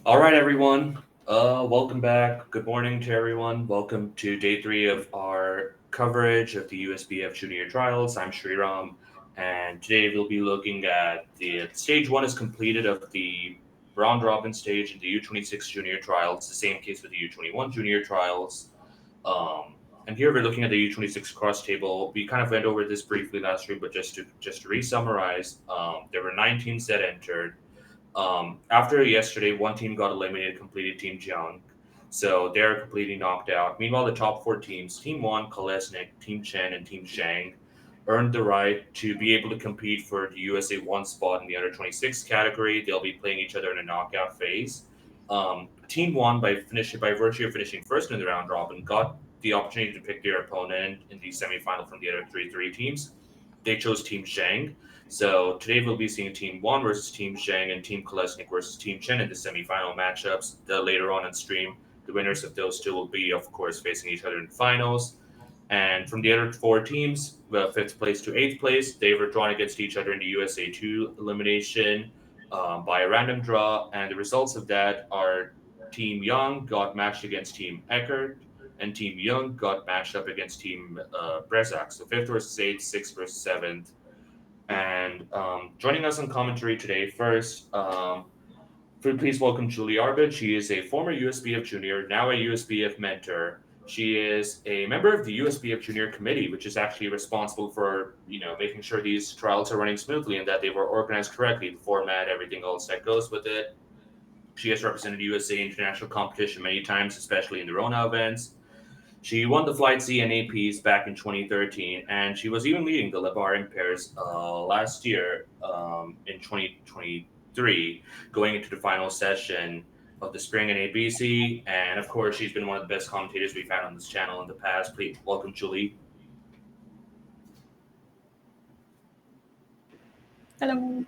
All right, everyone. Welcome back. Good morning to everyone. Welcome to day three of our coverage of the USBF Junior Trials. I'm Sriram, and today we'll be looking at the stage one is completed of the round robin stage in the U26 Junior Trials. The same case with the U21 Junior Trials. And here we're looking at the U26 cross table. We kind of went over this briefly last week, but just to re-summarize, there were 9 teams that entered. After yesterday, one team got eliminated, completed Team Yeung. So they're completely knocked out. Meanwhile, the top four teams, Team 1, Kolesnik, Team Chen, and Team Shang, earned the right to be able to compete for the USA 1 spot in the under 26 category. They'll be playing each other in a knockout phase. Team 1, by virtue of finishing first in the round robin, got the opportunity to pick their opponent in the semifinal from the other three teams. They chose Team Shang. So today we'll be seeing Team One versus Team Shang and Team Kolesnik versus Team Chen in the semifinal matchups. Later on stream, the winners of those two will be, of course, facing each other in finals. And from the other four teams, fifth place to eighth place, they were drawn against each other in the USA2 elimination by a random draw. And the results of that are Team Young got matched against Team Eckert, and Team Young got matched up against Team Brezak. So fifth versus eighth, sixth versus seventh. And joining us on commentary today, first, please welcome Julie Arbit. She is a former USBF junior, now a USBF mentor. She is a member of the USBF Junior Committee, which is actually responsible for making sure these trials are running smoothly and that they were organized correctly, the format, everything else that goes with it. She has represented USA international competition many times, especially in the Rona events. She won the Flight C and APs back in 2013, and she was even leading the Lebaran pairs last year in 2023, going into the final session of the spring in ABC. And of course, she's been one of the best commentators we've had on this channel in the past. Please welcome Julie. Hello.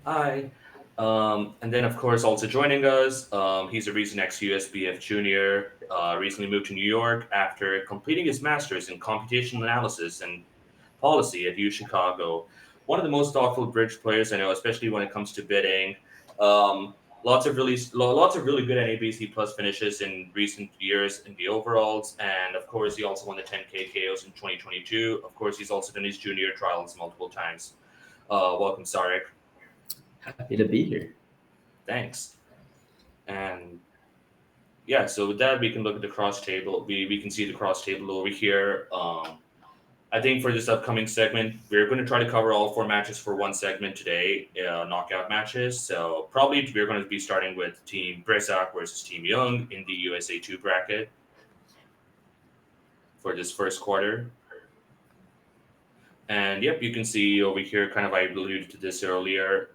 Hi. And then, of course, also joining us, he's a recent ex-USBF junior, recently moved to New York after completing his master's in computational analysis and policy at U Chicago. One of the most thoughtful bridge players I know, especially when it comes to bidding. Um, lots of really good NABC plus finishes in recent years in the overalls, and of course he also won the 10K KOs in 2022. Of course, he's also done his junior trials multiple times. Welcome, Sarik. Happy to be here. Thanks. And yeah, so with that, we can look at the cross table. We can see the cross table over here. I think for this upcoming segment, we're going to try to cover all four matches for one segment today, knockout matches. So probably we're going to be starting with Team Brezak versus Team Yeung in the USA 2 bracket for this first quarter. And yep, you can see over here, kind of I alluded to this earlier.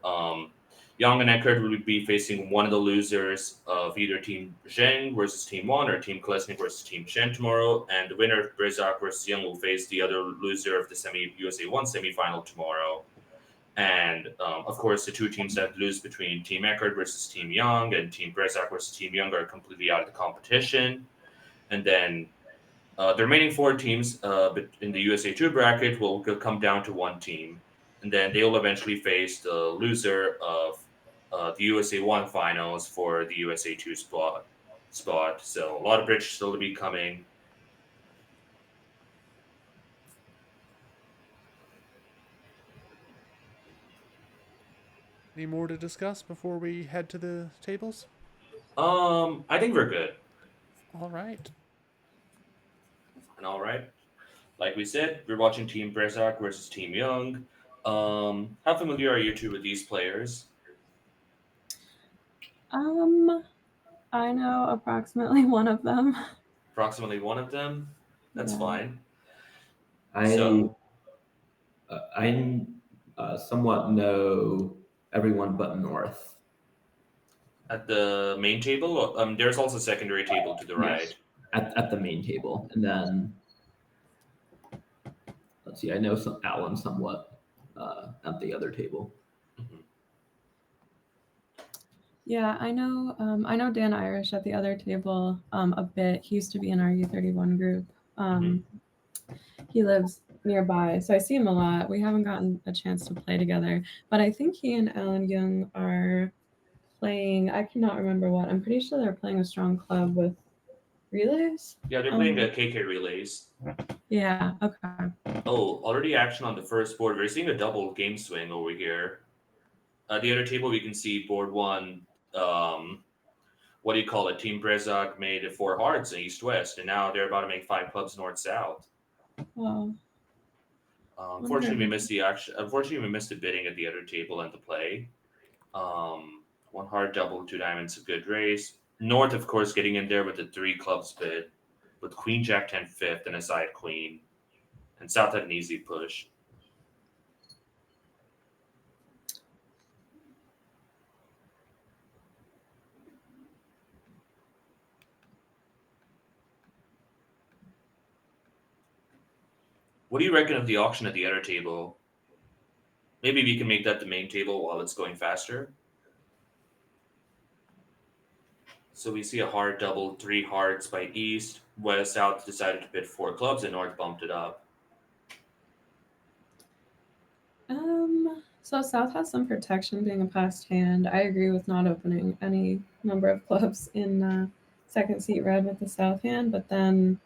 Young and Eckert will be facing one of the losers of either Team Zheng versus Team One or Team Kolesnik versus Team Chen tomorrow. And the winner of Brezak versus Young will face the other loser of the semi USA 1 semifinal tomorrow. And of course, the two teams that lose between Team Eckert versus Team Young and Team Brezak versus Team Young are completely out of the competition. And then the remaining four teams in the USA 2 bracket will come down to one team, and then they will eventually face the loser of the USA 1 finals for the USA 2 spot. So a lot of bridge still to be coming. Any more to discuss before we head to the tables? I think we're good. All right. And all right, like we said, we're watching Team Brezak versus Team Young. How familiar are you two with these players? Um, I know approximately one of them. Approximately one of them. That's Yeah. fine. I So I somewhat know everyone but North. at the main table, there's also a secondary table to the Yes, right. at the main table, and then let's see. I know some Alan somewhat at the other table. Mhm. Yeah, I know Dan Irish at the other table a bit. He used to be in our U31 group. Mm-hmm. Um, he lives nearby, so I see him a lot. We haven't gotten a chance to play together, but I think he and Alan Young are playing, I cannot remember what. I'm pretty sure they're playing a strong club with relays. Yeah, they're playing a KK relays. Yeah, okay. Oh, already action on the first board. We're seeing a double game swing over here. The other table, we can see board one. What do you call it? Team Brezak made it 4 hearts in east west, and now they're about to make 5 clubs north south. Well, Unfortunately, we missed the action. Unfortunately, we missed the bidding at the other table and the play. 1 heart, double, 2 diamonds, a good race. North, of course, getting in there with the 3 clubs bid, with Queen Jack 10 fifth and a side queen, and South had an easy push. What do you reckon of the auction at the other table? Maybe we can make that the main table while it's going faster. So we see a heart double, 3 hearts by east. West South decided to bid 4 clubs, and North bumped it up. So South has some protection being a passed hand. I agree with not opening any number of clubs in second seat red with the South hand, but then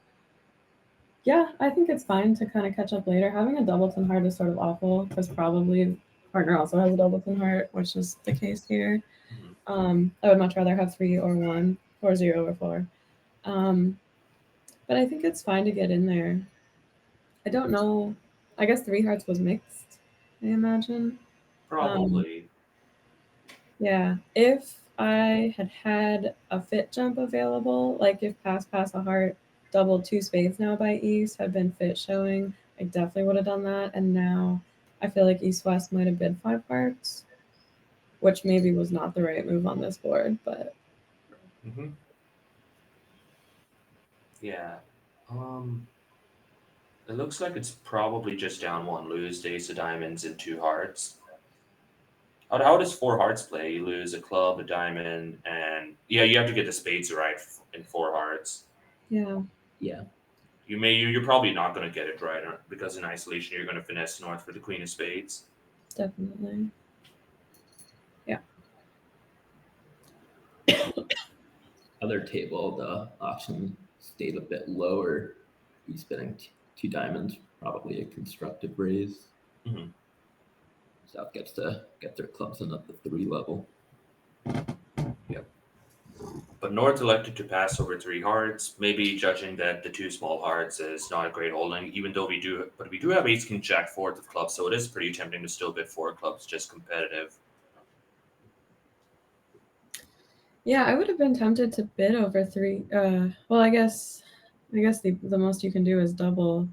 yeah, I think it's fine to kind of catch up later. Having a doubleton heart is sort of awful because probably partner also has a doubleton heart, which is the case here. I would much rather have 3 or 1 or 0 or 4. But I think it's fine to get in there. I don't know. I guess 3 hearts was mixed, I imagine. Probably. Yeah. If I had had a fit jump available, like if pass a heart, double 2 spades now by east had been fit showing, I definitely would have done that. And now I feel like east west might have bid 5 hearts, which maybe was not the right move on this board, but Yeah. It looks like it's probably just down 1. Lose the ace of diamonds and 2 hearts. How does 4 hearts play? You lose a club, a diamond, and yeah, you have to get the spades right in 4 hearts. yeah. Yeah. You're probably not going to get it right because in isolation you're going to finesse north for the queen of spades. Definitely. Yeah. Other table, the auction stayed a bit lower. He's bidding 2 diamonds, probably a constructive raise. Mm-hmm. South gets to get their clubs in at the 3 level. Yep. But North elected to pass over 3 hearts, maybe judging that the 2 small hearts is not a great holding, even though we do have ace king jack fourth of clubs, so it is pretty tempting to still bid 4 clubs just competitive. Yeah, I would have been tempted to bid over 3. Well, I guess the most you can do is double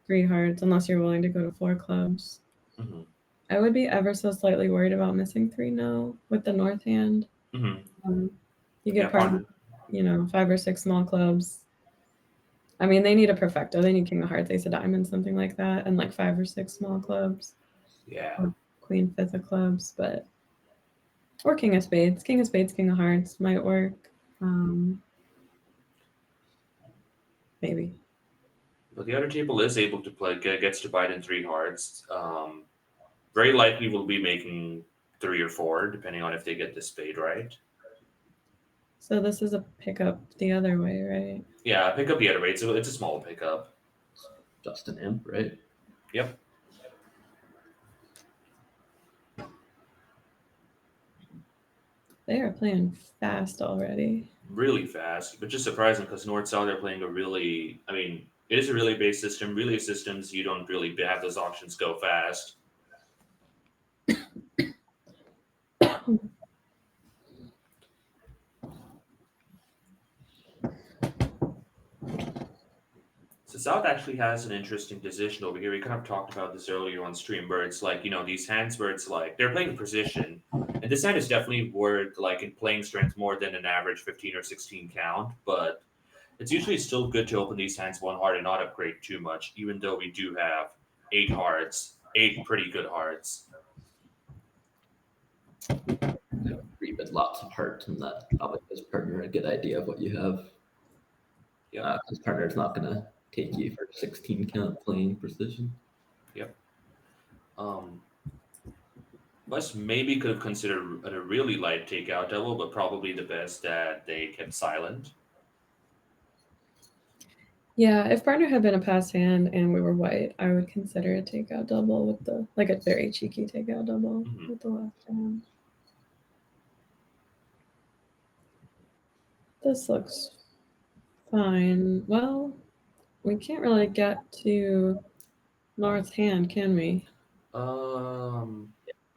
3 hearts unless you're willing to go to 4 clubs. Mm-hmm. I would be ever so slightly worried about missing 3 no with the north hand. Mm-hmm. You get 5 or 6 small clubs. I mean, they need a perfecto. They need king of hearts, ace of diamonds, something like that, and like 5 or 6 small clubs. Yeah. Or queen fifth of clubs, but or king of spades, king of hearts might work. Maybe. But the other table is able to play, gets to bite in 3 hearts. Very likely will be making 3 or 4, depending on if they get the spade right. So this is a pickup the other way, right? Yeah, pick up the other way. It's a small pickup. Just an imp, right? Yep. They are playing fast already. Really fast, but just surprising because North South are playing it is a relay based system. Relay systems, you don't really have those auctions go fast. So South actually has an interesting position over here. We kind of talked about this earlier on stream, where it's like, these hands where it's like they're playing position, and this hand is definitely worth like in playing strength more than an average 15 or 16 count, but it's usually still good to open these hands 1 heart and not upgrade too much, even though we do have 8 hearts, 8 pretty good hearts. Rebid lots of hearts, and that probably gives partner a good idea of what you have. Yeah, his partner's not going to take you for 16 count playing precision. Yep. West maybe could have considered a really light takeout double, but probably the best that they kept silent. Yeah, if partner had been a passed hand and we were white, I would consider a takeout double with the like a very cheeky takeout double Mhm. with the left hand. This looks fine. Well, we can't really get to North's hand, can we?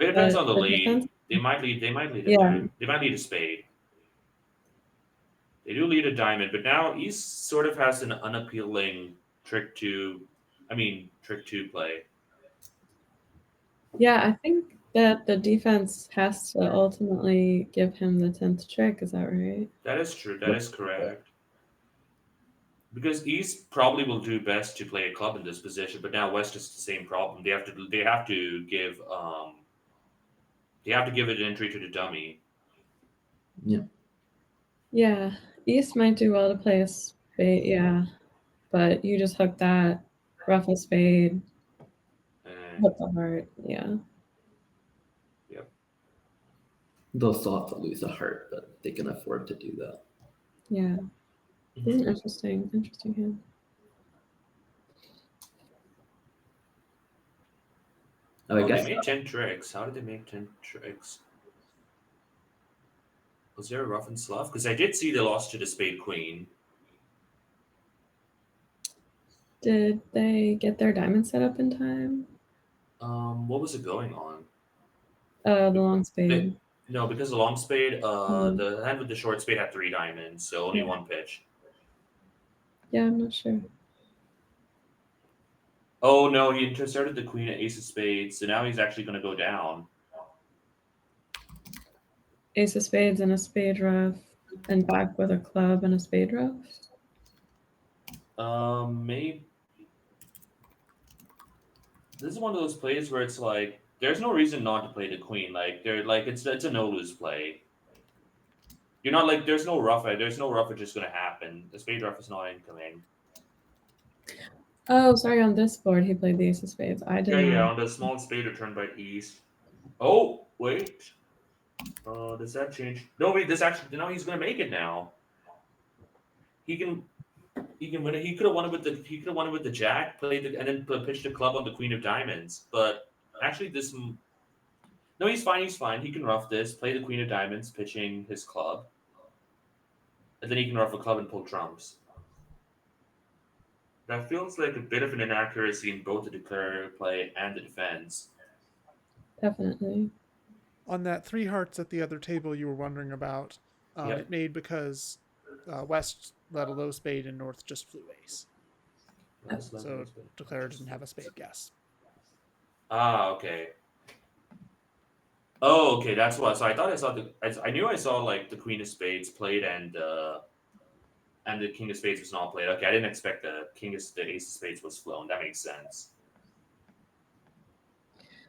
It depends on the The lead. defense, They might lead. They might lead a yeah, dime. They might lead a spade. They do lead a diamond, but now East sort of has an unappealing trick two play. yeah. I think that the defense has to ultimately give him the 10th trick. Is that right? That is true. That is correct. Because East probably will do best to play a club in this position, but now West is the same problem. They have to give it entry to the dummy. Yeah. Yeah, East might do well to play a spade. Yeah, but you just hook that, rough a spade, And hook the heart. Yeah, yep. They'll still have to lose a heart, but they can afford to do that. yeah. This is Mhm. an interesting hand. I Oh, they guess made 10 tricks. How did they make 10 tricks? Was there a rough and slough? Because I did see they lost to the spade queen. Did they get their diamond set up in time? What was it going on? The long They, spade. no, because the long spade, Mm, the hand with the short spade had 3 diamonds, so only yeah, one pitch. yeah, I'm not sure. Oh no, he intercepted the queen at ace of spades, so now he's actually going to go down. Ace of spades and a spade rough, and back with a club and a spade rough. Maybe this is one of those plays where it's like there's no reason not to play the queen. Like they're like it's a no lose play. You're not like there's no rough. There's no rough. It's just going to happen. The spade rough is not incoming. Oh, sorry. On this board, he played the ace of spades. I did Yeah, yeah. not. On the small spade return by east. Oh wait. Does that change? No, wait. This actually no. He's going to make it now. He can He can win it. He could have won it with the jack, played the, and then pitched the club on the queen of diamonds. But actually, no, he's fine. He's fine. He can rough this, play the queen of diamonds, pitching his club, and then he can rough a club and pull trumps. That feels like a bit of an inaccuracy in both the declare play and the defense. Definitely. On that 3 hearts at the other table you were wondering about, Yep. it made because West led a low spade and North just flew ace. So Declare didn't have a spade guess. Ah, okay. Oh, okay. That's what. So I thought I saw I knew I saw like the queen of spades played and the king of spades was not played. Okay, I didn't expect the ace of spades was flown. That makes sense.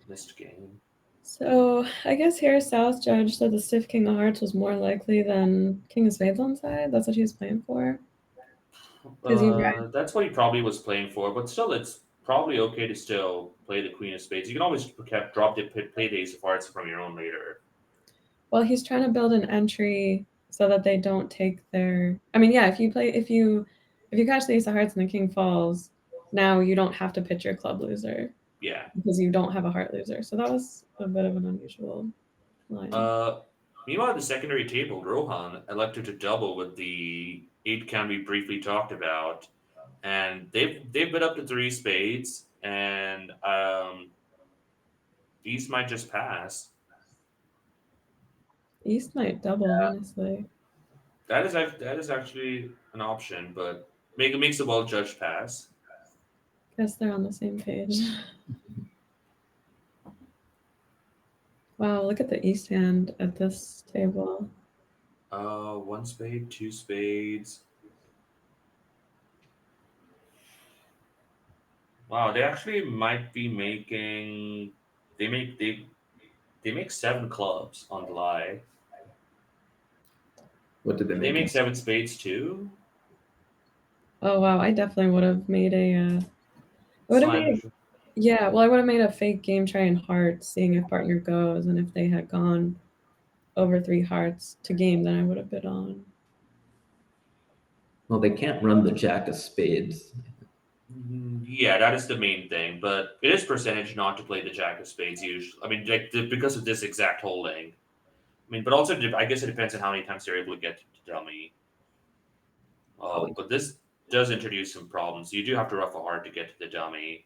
Missed game. So I guess here South Judge said the stiff king of hearts was more likely than king of spades on side. That's what he was playing for. Because you guys, That's what he probably was playing for, but still, it's probably okay to still play the queen of spades. You can always drop the play the ace of hearts from your own later. well, he's trying to build an entry so that they don't take their. I mean, yeah, if you catch the ace of hearts and the king falls, now you don't have to pitch your club loser Yeah. because you don't have a heart loser. So that was a bit of an unusual line. Meanwhile, at the secondary table, Rohan elected to double with the 8 count we briefly talked about, and they've been up to 3 spades, and these might just pass. East might double, honestly. That is actually an option, but makes a well judged pass. Guess they're on the same page. Wow, look at the East hand at this table. 1 spade, 2 spades. Wow, they actually might be making. They make they make 7 clubs on the lie. what did they Did they make? make 7 spades too? Oh wow, I definitely would have made a. Would it be Slime. Yeah, well, I would have made a fake game trying hearts, seeing if partner goes, and if they had gone over 3 hearts to game, then I would have bid on. Well, they can't run the jack of spades. Yeah, that is the main thing, but it is percentage not to play the jack of spades usually. I mean, like because of this exact holding. I mean, but also I guess it depends on how many times they're able to get to dummy. Probably. But this does introduce some problems. You do have to ruff a heart to get to the dummy.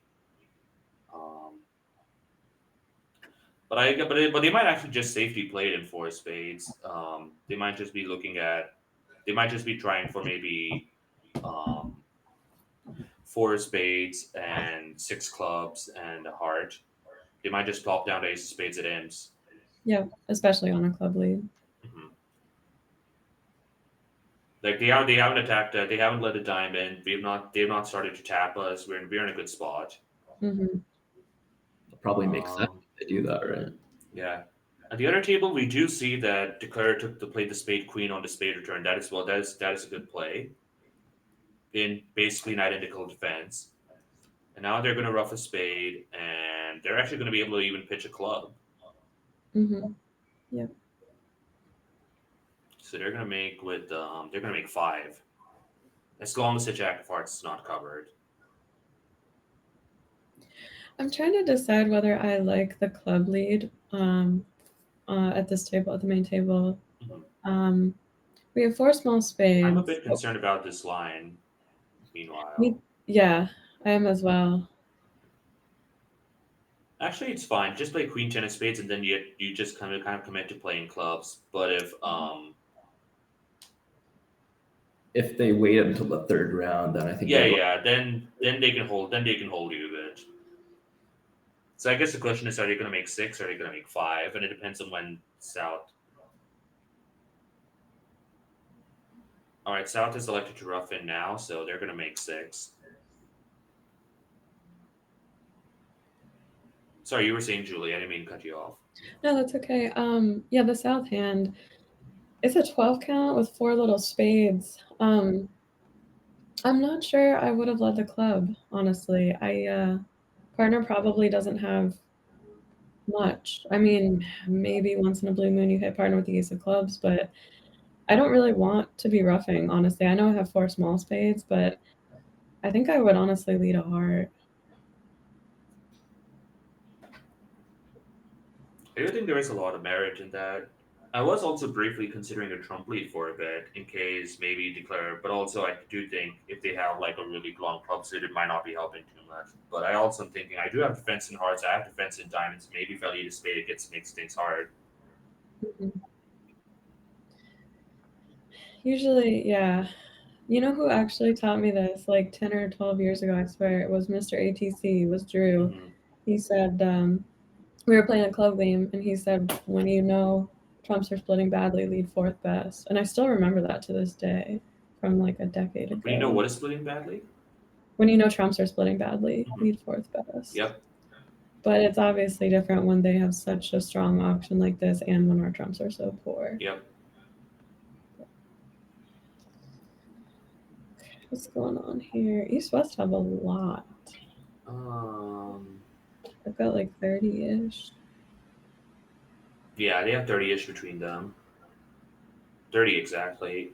But they might actually just safety play it in 4 spades. They might just be looking at. They might just be trying for maybe 4 spades and 6 clubs and a heart. They might just plop down to ace of spades at imps. Yeah, especially on a club lead. Mm-hmm. Like they haven't attacked. They haven't let a diamond. They have not started to tap us. We're in a good spot. Mm-hmm. It'll probably makes sense if they do that, right? Yeah. At the other table, we do see that Declare took to play the spade queen on the spade return. That is that is a good play in basically an identical defense. And now they're going to ruff a spade, and they're actually going to be able to even pitch a club. Mm-hmm. Yeah. So they're going to make they're going to make 5, as long as the jack of hearts is not covered. I'm trying to decide whether I like the club lead at this table, at the main table. Mm-hmm. We have 4 small spades. I'm a bit concerned about this line. Meanwhile, yeah, I am as well. Actually, it's fine. Just play queen 10 of spades, and then you just kind of commit to playing clubs. But if they wait until the 3rd round, then I think then they can hold you a bit. So I guess the question is, are they going to make 6 or are they going to make 5? And it depends on when South. All right, South is elected to rough in now, so they're going to make 6. Sorry, you were saying, Julie. I didn't mean to cut you off. No, that's okay. Yeah, the South hand, it's a 12 count with 4 little spades. I'm not sure I would have led the club, honestly. Partner probably doesn't have much. I mean, maybe once in a blue moon you hit partner with the ace of clubs, but I don't really want to be roughing, honestly. I know I have 4 small spades, but I think I would honestly lead a heart. I do think there is a lot of merit in that. I was also briefly considering a trump lead for a bit in case maybe declare, but also I do think if they have like a really long club suit, it might not be helping too much. But I also am thinking I do have defense in hearts, I have defense in diamonds. Maybe if I lead a spade, it makes things hard. Mm-hmm. Usually, yeah. You know who actually taught me this like 10 or 12 years ago, I swear? It was Mr. ATC, it was Drew. Mm-hmm. He said, we were playing a club game, and he said, when you know trumps are splitting badly, lead 4th best. And I still remember that to this day from like a decade ago. But you know what is splitting badly? When you know trumps are splitting badly, lead 4th best. Yep. But it's obviously different when they have such a strong auction like this and when our trumps are so poor. Yep. What's going on here? East-West have a lot. I've got like 30-ish. Yeah, they have 30-ish between them. 30 exactly.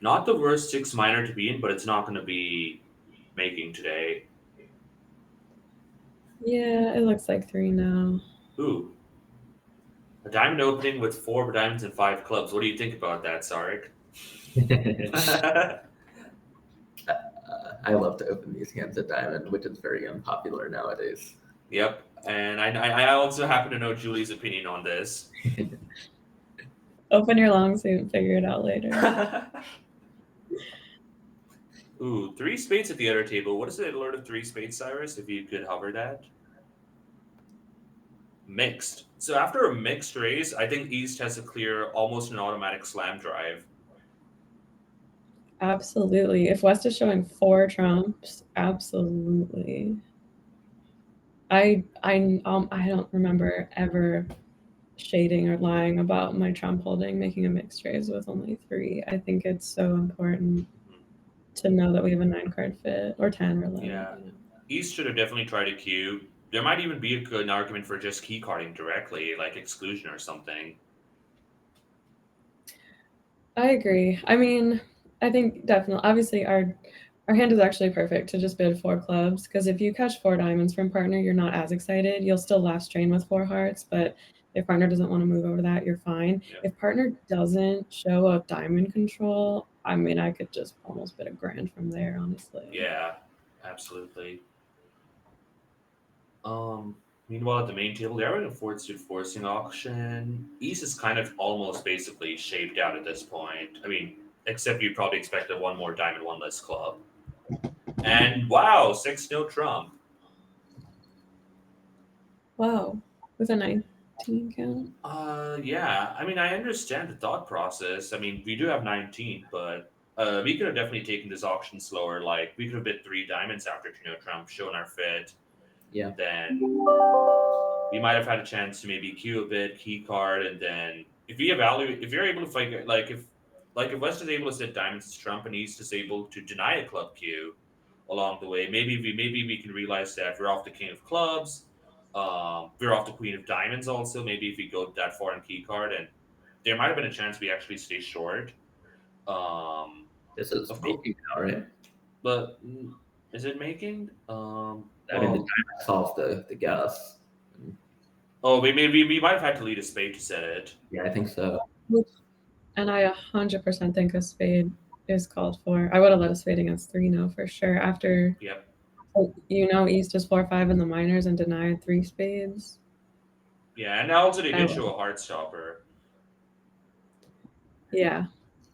Not the worst 6 minor to be in, but it's not going to be making today. Yeah, it looks like 3 now. Ooh. A diamond opening with 4 diamonds and 5 clubs. What do you think about that, Sarik? I love to open these hands at diamond, which is very unpopular nowadays. Yep, and I also happen to know Julie's opinion on this. Open your long suit and figure it out later. Ooh, 3 spades at the other table. What is the alert of 3 spades, Cyrus, if you could hover that? Mixed. So after a mixed raise, I think East has a clear, almost an automatic slam drive. Absolutely. If West is showing 4 trumps, absolutely. I don't remember ever shading or lying about my trump holding, making a mixed raise with only 3. I think it's so important to know that we have a 9 card fit or 10 or 11. Yeah. East should have definitely tried a cue. There might even be an argument for just key carding directly, like exclusion or something. I agree. I mean, I think definitely, obviously, our hand is actually perfect to just bid 4 clubs, because if you catch 4 diamonds from partner, you're not as excited. You'll still last train with 4 hearts, but if partner doesn't want to move over that, you're fine. Yep. If partner doesn't show up diamond control, I mean, I could just almost bid $1,000 from there, honestly. Yeah, absolutely. Meanwhile, at the main table, they're having a forward-suit forcing auction. East is kind of almost basically shaped out at this point. I mean, except you probably expected one more diamond, one less club. And wow, 6 no trump. Wow, with a 19 count. Yeah. I mean, I understand the thought process. I mean, we do have 19, but we could have definitely taken this auction slower. Like, we could have bid 3 diamonds after 2 no trump, shown our fit. Yeah. Then we might have had a chance to maybe queue a bit, key card, and then if we evaluate, if you're able to fight, like if West is able to sit diamonds to trump and East is able to deny a club queue along the way, maybe we can realize that we're off the king of clubs, we're off the queen of diamonds also. Maybe if we go that far in key card, and there might have been a chance we actually stay short. This is Of course, making now, right? but is it making? I mean, the Well, diamond solves the guess. oh, we might have had to lead a spade to set it. Yeah, I think so. And I 100% think a spade is called for. I would have let a spade against 3-no for sure. After, Yep. East is 4-5 in the minors and denied 3 spades. Yeah, and also they I did will. show a heart stopper. Yeah.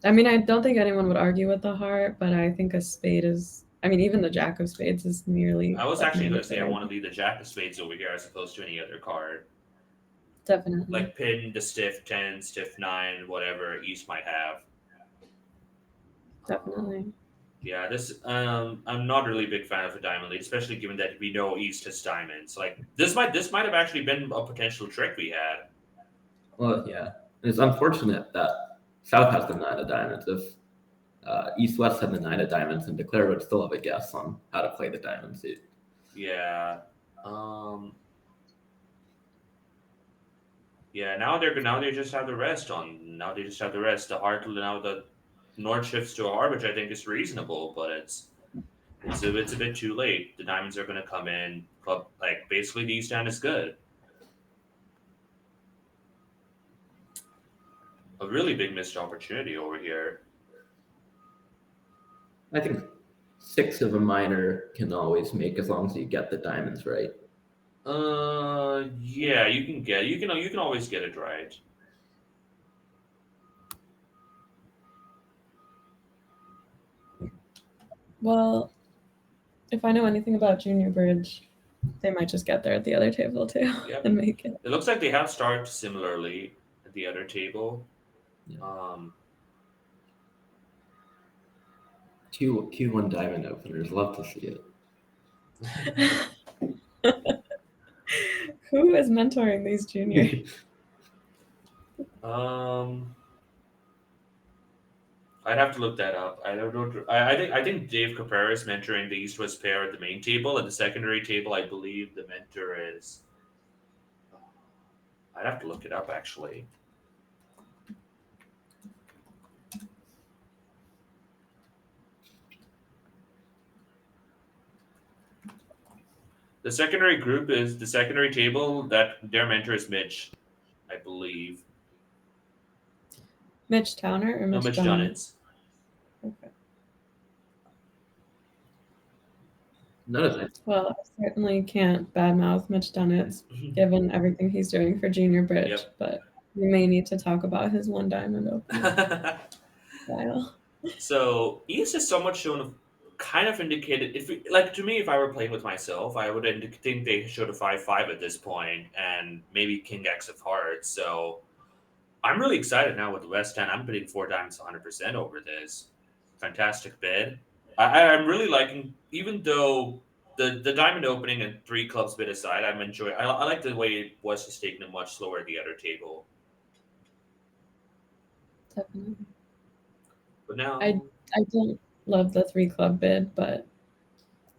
I mean, I don't think anyone would argue with the heart, but I think a spade is. I mean, even the jack of spades is nearly. I was like, actually going to say I mandatory. want to leave the jack of spades over here as opposed to any other card. Definitely. Like pin, the stiff 10, stiff 9, whatever East might have. Definitely. Yeah, this I'm not really a big fan of a diamond lead, especially given that we know East has diamonds. Like this might have actually been a potential trick we had. Well, yeah, it's unfortunate that South has the 9 of diamonds. If East West had the 9 of diamonds, and Declare would still have a guess on how to play the diamond suit. Yeah. Yeah, now they just have the rest on. Now they just have the rest. The heart now the North shifts to a heart, which I think is reasonable, but it's a bit too late. The diamonds are going to come in. Club like basically the East hand is good. A really big missed opportunity over here. I think 6 of a minor can always make as long as you get the diamonds right. Yeah, you can always get it right. Well, if I know anything about Junior Bridge, they might just get there at the other table too Yep. and make it. It looks like they have started similarly at the other table. Yeah. Q1 diamond openers, love to see it. Who is mentoring these juniors? I'd have to look that up. I don't know. I think Dave Caprera is mentoring the East West pair at the main table. At the secondary table, I believe the mentor is. I'd have to look it up actually. The secondary group is the secondary table that their mentor is Mitch, I believe. Mitch Towner or No, Mitch Mitch Dunn? Dunnitz. Okay. Notice I Well, I certainly can't badmouth Mitch Dunnitz given everything he's doing for Junior Bridge, Yep. but we may need to talk about his 1 diamond opening style. So East has somewhat shown kind of indicated if we, like to me if I were playing with myself I would think they showed a 5-5 at this point and maybe King X of hearts. So I'm really excited now with the West End. I'm bidding 4 diamonds 100% over this. Fantastic bid. I'm really liking, even though the diamond opening and 3 clubs bid aside, I'm enjoying. I like the way West is taking it much slower at the other table. Definitely. But now I don't love the 3 club bid, but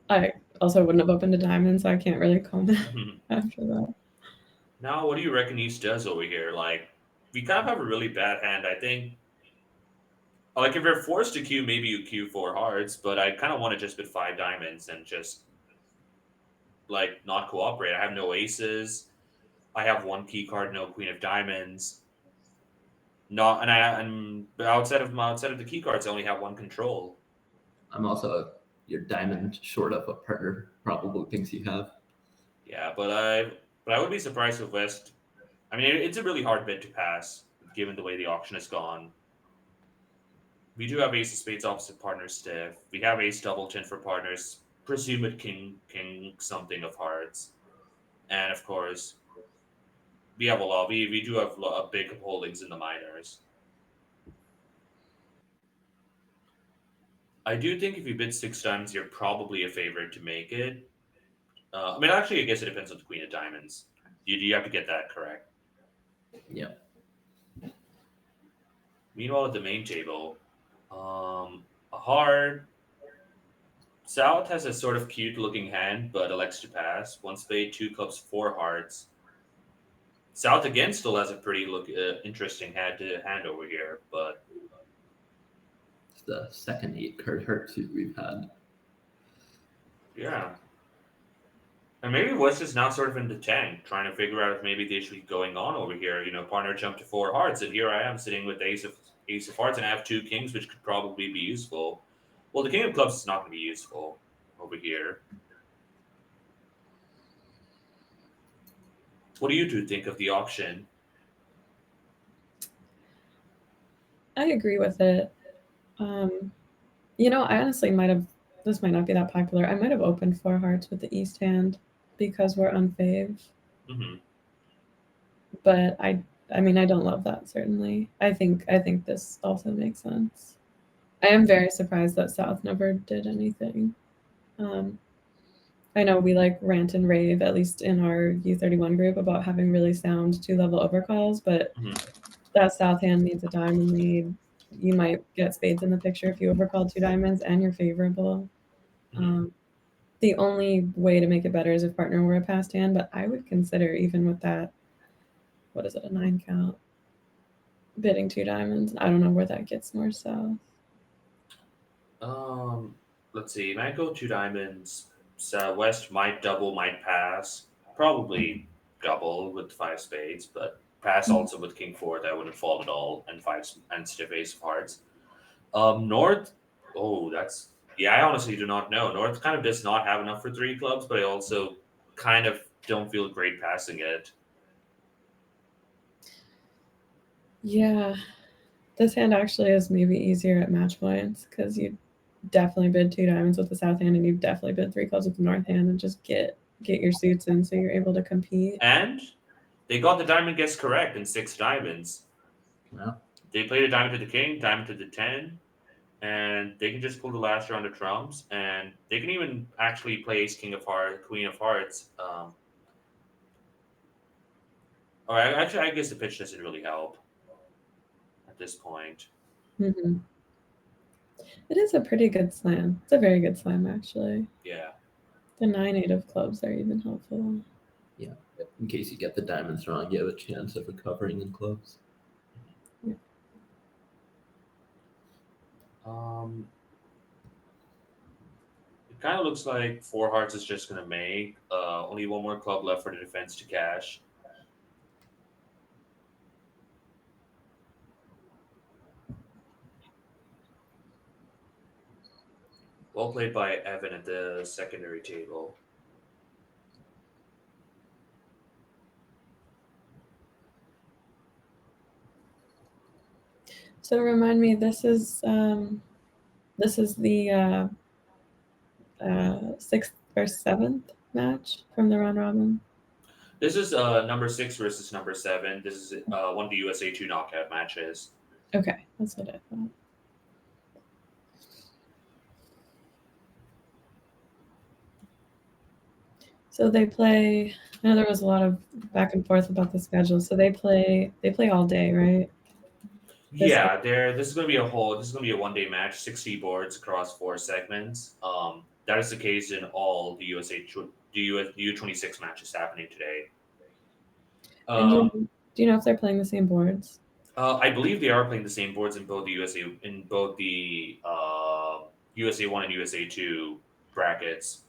I also wouldn't have opened a diamond, so I can't really comment Mhm. after that. Now, what do you reckon East does over here? Like, we kind of have a really bad hand. I think, like, if you're forced to queue, maybe you queue four hearts, but I kind of want to just bet five diamonds and just, like, not cooperate. I have no aces. I have one key card, no queen of diamonds. Not, and outside of the key cards, I only have one control. I'm also your diamond short of what partner probably thinks you have. Yeah, but I would be surprised if West. I mean, it's a really hard bid to pass given the way the auction has gone. We do have ace of spades opposite partner stiff. We have ace doubleton for partners. Presume it king something of hearts, and of course we have a lot. We do have big holdings in the minors. I do think if you bid six times, you're probably a favorite to make it. I mean, actually, I guess it depends on the queen of diamonds. You have to get that correct. Yeah. Meanwhile, at the main table, a hard South has a sort of cute looking hand, but elects to pass. One spade, two clubs, four hearts. South again still has a pretty interesting hand over here, but It's the second 8-card heart suit we've had. yeah. And maybe West is now sort of in the tank, trying to figure out if maybe they should be going on over here. Partner jumped to four hearts, and here I am sitting with ace of hearts, and I have two kings, which could probably be useful. Well, the king of clubs is not going to be useful over here. What do you two think of the auction? I agree with it. I honestly might have. This might not be that popular. I might have opened four hearts with the East hand because we're unfave. Mm-hmm. But I mean, I don't love that. Certainly, I think this also makes sense. I am very surprised that South never did anything. I know we like rant and rave, at least in our U31 group, about having really sound 2-level overcalls, but Mm-hmm. that South hand needs a diamond lead. You might get spades in the picture if you overcall two diamonds and you're favorable. Mm-hmm. The only way to make it better is if partner were a passed hand, but I would consider, even with that, what is it, a 9 count, bidding two diamonds. I don't know where that gets more south. Let's see. Might go two diamonds. So West might double, might pass. Probably double with five spades, but pass also with king four. That wouldn't fall at all, and stiff ace of hearts. North. Oh, that's yeah. I honestly do not know. North kind of does not have enough for three clubs, but I also kind of don't feel great passing it. Yeah, this hand actually is maybe easier at match points because you definitely bid two diamonds with the south hand and you definitely bid three clubs with the north hand and just get your suits in so you're able to compete. And they got the diamond guess correct in six diamonds. Yeah. They played a diamond to the king, diamond to the 10, and they can just pull the last round of trumps, and they can even actually play ace king of hearts, queen of hearts. Actually, I guess the pitch doesn't really help at this point. Mm-hmm. It is a pretty good slam. It's a very good slam, actually. Yeah. The 9-8 of clubs are even helpful. Yeah. In case you get the diamonds wrong, you have a chance of recovering in clubs. Yeah. It kind of looks like four hearts is just going to make. Only one more club left for the defense to cash. Well played by Evan at the secondary table. So remind me, this is the 6th or 7th match from the round robin. This is number 6 versus number 7. This is one of the USA2 knockout matches. Okay, that's what I thought. So they play. I know there was a lot of back and forth about the schedule. So they play all day, right? Yeah, this is going to be a 1-day match, 60 boards across 4 segments. that is the case in all the U26 matches happening today. And do you know if they're playing the same boards? I believe they are playing the same boards in both the USA1 and USA2 brackets.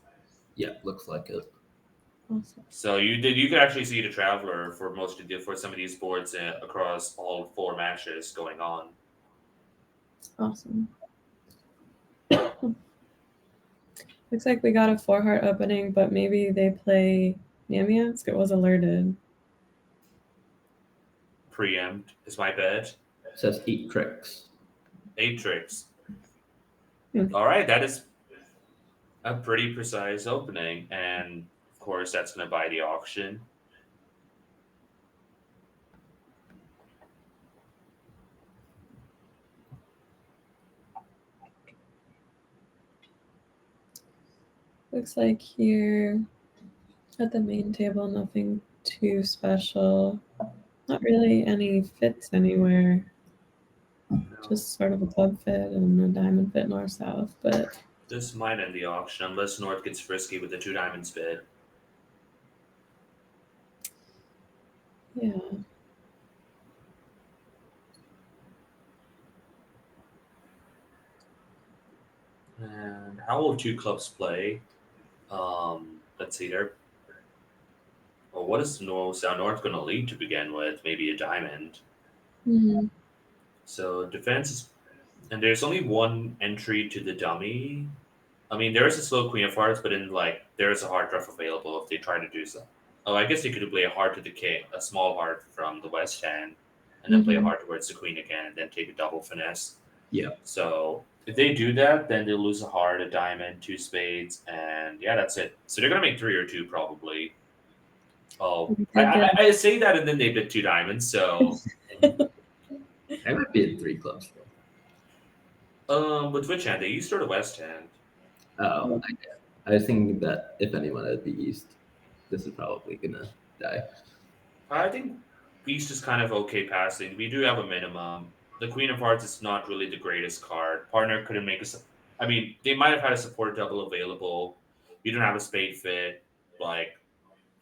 Yeah, looks like it. Awesome. So you could actually see the traveler for for some of these boards across all 4 matches going on. Awesome. Looks like we got a 4-heart opening, but maybe they play Namiask. It was alerted. Preempt is my bet. It says 8 tricks. 8 tricks. Hmm. All right, that is a pretty precise opening, and of course that's going to buy the auction. Looks like here at the main table, nothing too special. Not really any fits anywhere. Just sort of a club fit and a diamond fit north-south, but This might end the auction unless North gets frisky with the 2 diamonds bid. yeah. And how will 2 clubs play? Let's see there. Well, what is North going to lead to begin with? Maybe a diamond. Mm-hmm. So defense is, and there's only 1 entry to the dummy. I mean, there is a slow queen of hearts, but in there is a heart draft available if they try to do so. Oh, I guess they could play a heart to the king, a small heart from the west hand, and then play a heart towards the queen again, and then take a double finesse. Yeah. So if they do that, then they lose a heart, a diamond, 2 spades, and yeah, that's it. So they're gonna make 3 or 2 probably. Oh, I say that, and then they bid 2 diamonds. So I might be in 3 clubs though. with which hand? The east or the west hand? Oh, I was thinking that if anyone at the east, this is probably gonna die. I think east is kind of okay passing. We do have a minimum. The queen of hearts is not really the greatest card. Partner couldn't make I mean, they might have had a support double available. We don't have a spade fit. Like,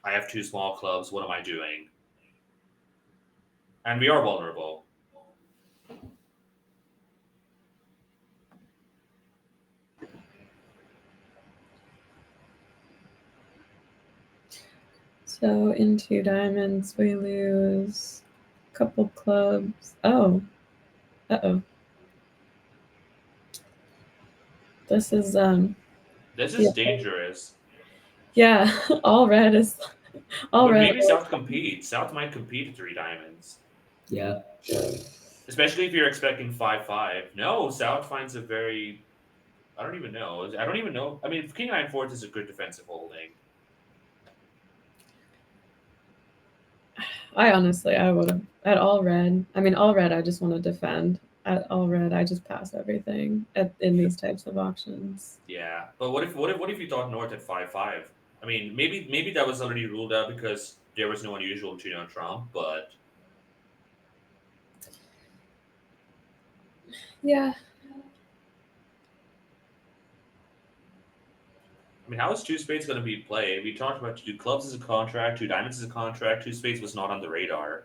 I have 2 small clubs. What am I doing? And we are vulnerable. So in 2 diamonds, we lose a couple clubs. Oh. Uh-oh. This is dangerous. Yeah, all red is all But red. maybe South competes. South might compete at 3 diamonds. Yeah. Especially if you're expecting 5-5. No, South finds a very. I don't even know. I mean, King 9 fourth is a good defensive holding. I would have at all red. I mean, all red. I just want to defend. At all red, I just pass everything in these types of auctions. Yeah, but what if you thought North at 5-5? I mean, maybe that was already ruled out because there was no unusual tune on Trump, but yeah. I mean, how is 2 spades going to be played? We talked about 2 clubs as a contract, 2 diamonds as a contract, 2 spades was not on the radar.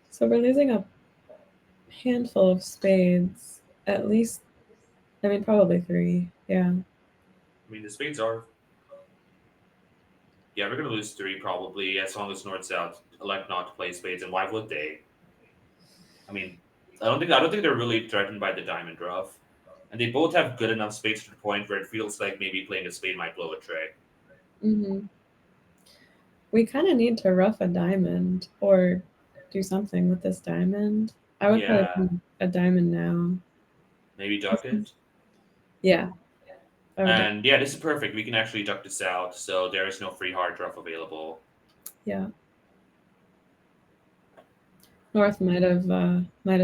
So we're losing a handful of spades, at least. I mean, probably 3. Yeah. I mean, the spades are. Yeah, we're going to lose 3 probably as long as North South elect not to play spades, and why would they? I mean, I don't think they're really threatened by the diamond rough, and they both have good enough spades to the point where it feels like maybe playing a spade might blow a trick. Mm-hmm. We kind of need to rough a diamond or do something with this diamond. I would probably play a diamond now. Maybe duck it. Yeah. And yeah, this is perfect. We can actually duck this out, so there is no free hard rough available. Yeah. North might have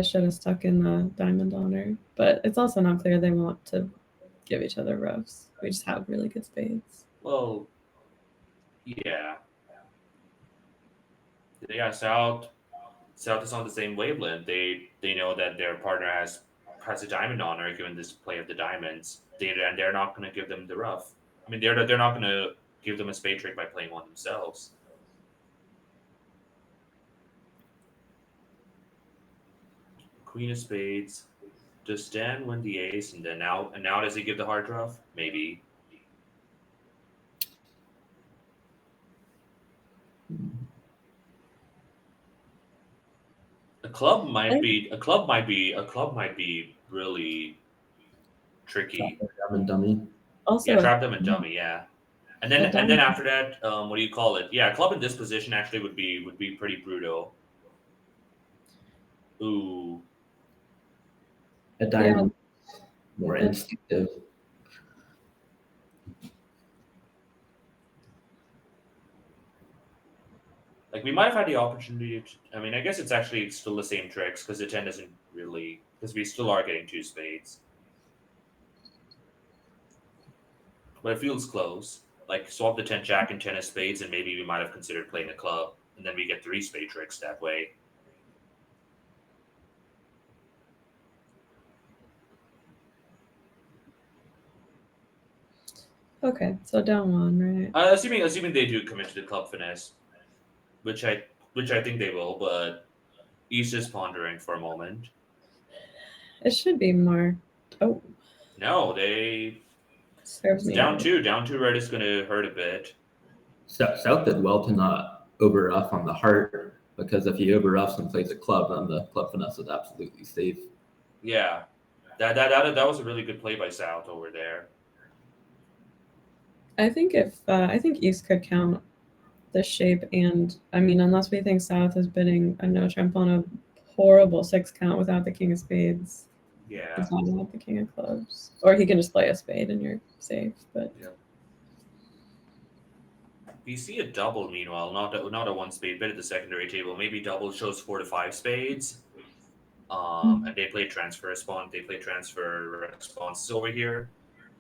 should have stuck in the diamond honor, but it's also not clear they want to give each other roughs. We just have really good spades. Well, yeah. Yeah, South is on the same wavelength. They know that their partner has has a diamond on her given this play of the diamonds. They're not going to give them the rough. I mean, they're not going to give them a spade trick by playing one themselves. Queen of spades. Does Stan win the ace, and now does he give the heart rough? Maybe. A club might be really tricky. Diamond dummy. Also, Yeah, trap them and dummy. Yeah, and then after that, what do you call it? Yeah, club in this position actually would be pretty brutal. Ooh, A diamond more instinctive. like we might have had the opportunity. I mean, I guess it's actually still the same tricks because the 10 doesn't really because we still are getting 2 spades. But it feels close. Like swap the 10 jack and 10 of spades, and maybe we might have considered playing a club, and then we get 3 spade tricks that way. Okay, so down 1, right? Assuming they do commit to the club finesse, which I think they will, but he's just pondering for a moment. It should be marked. Oh, No, they serves me down right. 2. Down 2 red is going to hurt a bit. South did well to not over rough on the heart, because if he over roughs and plays a club, then the club finesse is absolutely safe. Yeah, that was a really good play by South over there. I think I think East could count the shape, and I mean, unless we think South is bidding a no trump on a horrible 6 count without the king of spades. Yeah, He's not without the king of clubs, or he can just play a spade and you're safe. But yeah. We see a double, meanwhile, not a 1 spade bid at the secondary table. Maybe double shows 4 to 5 spades. And they play transfer response. They play transfer responses over here.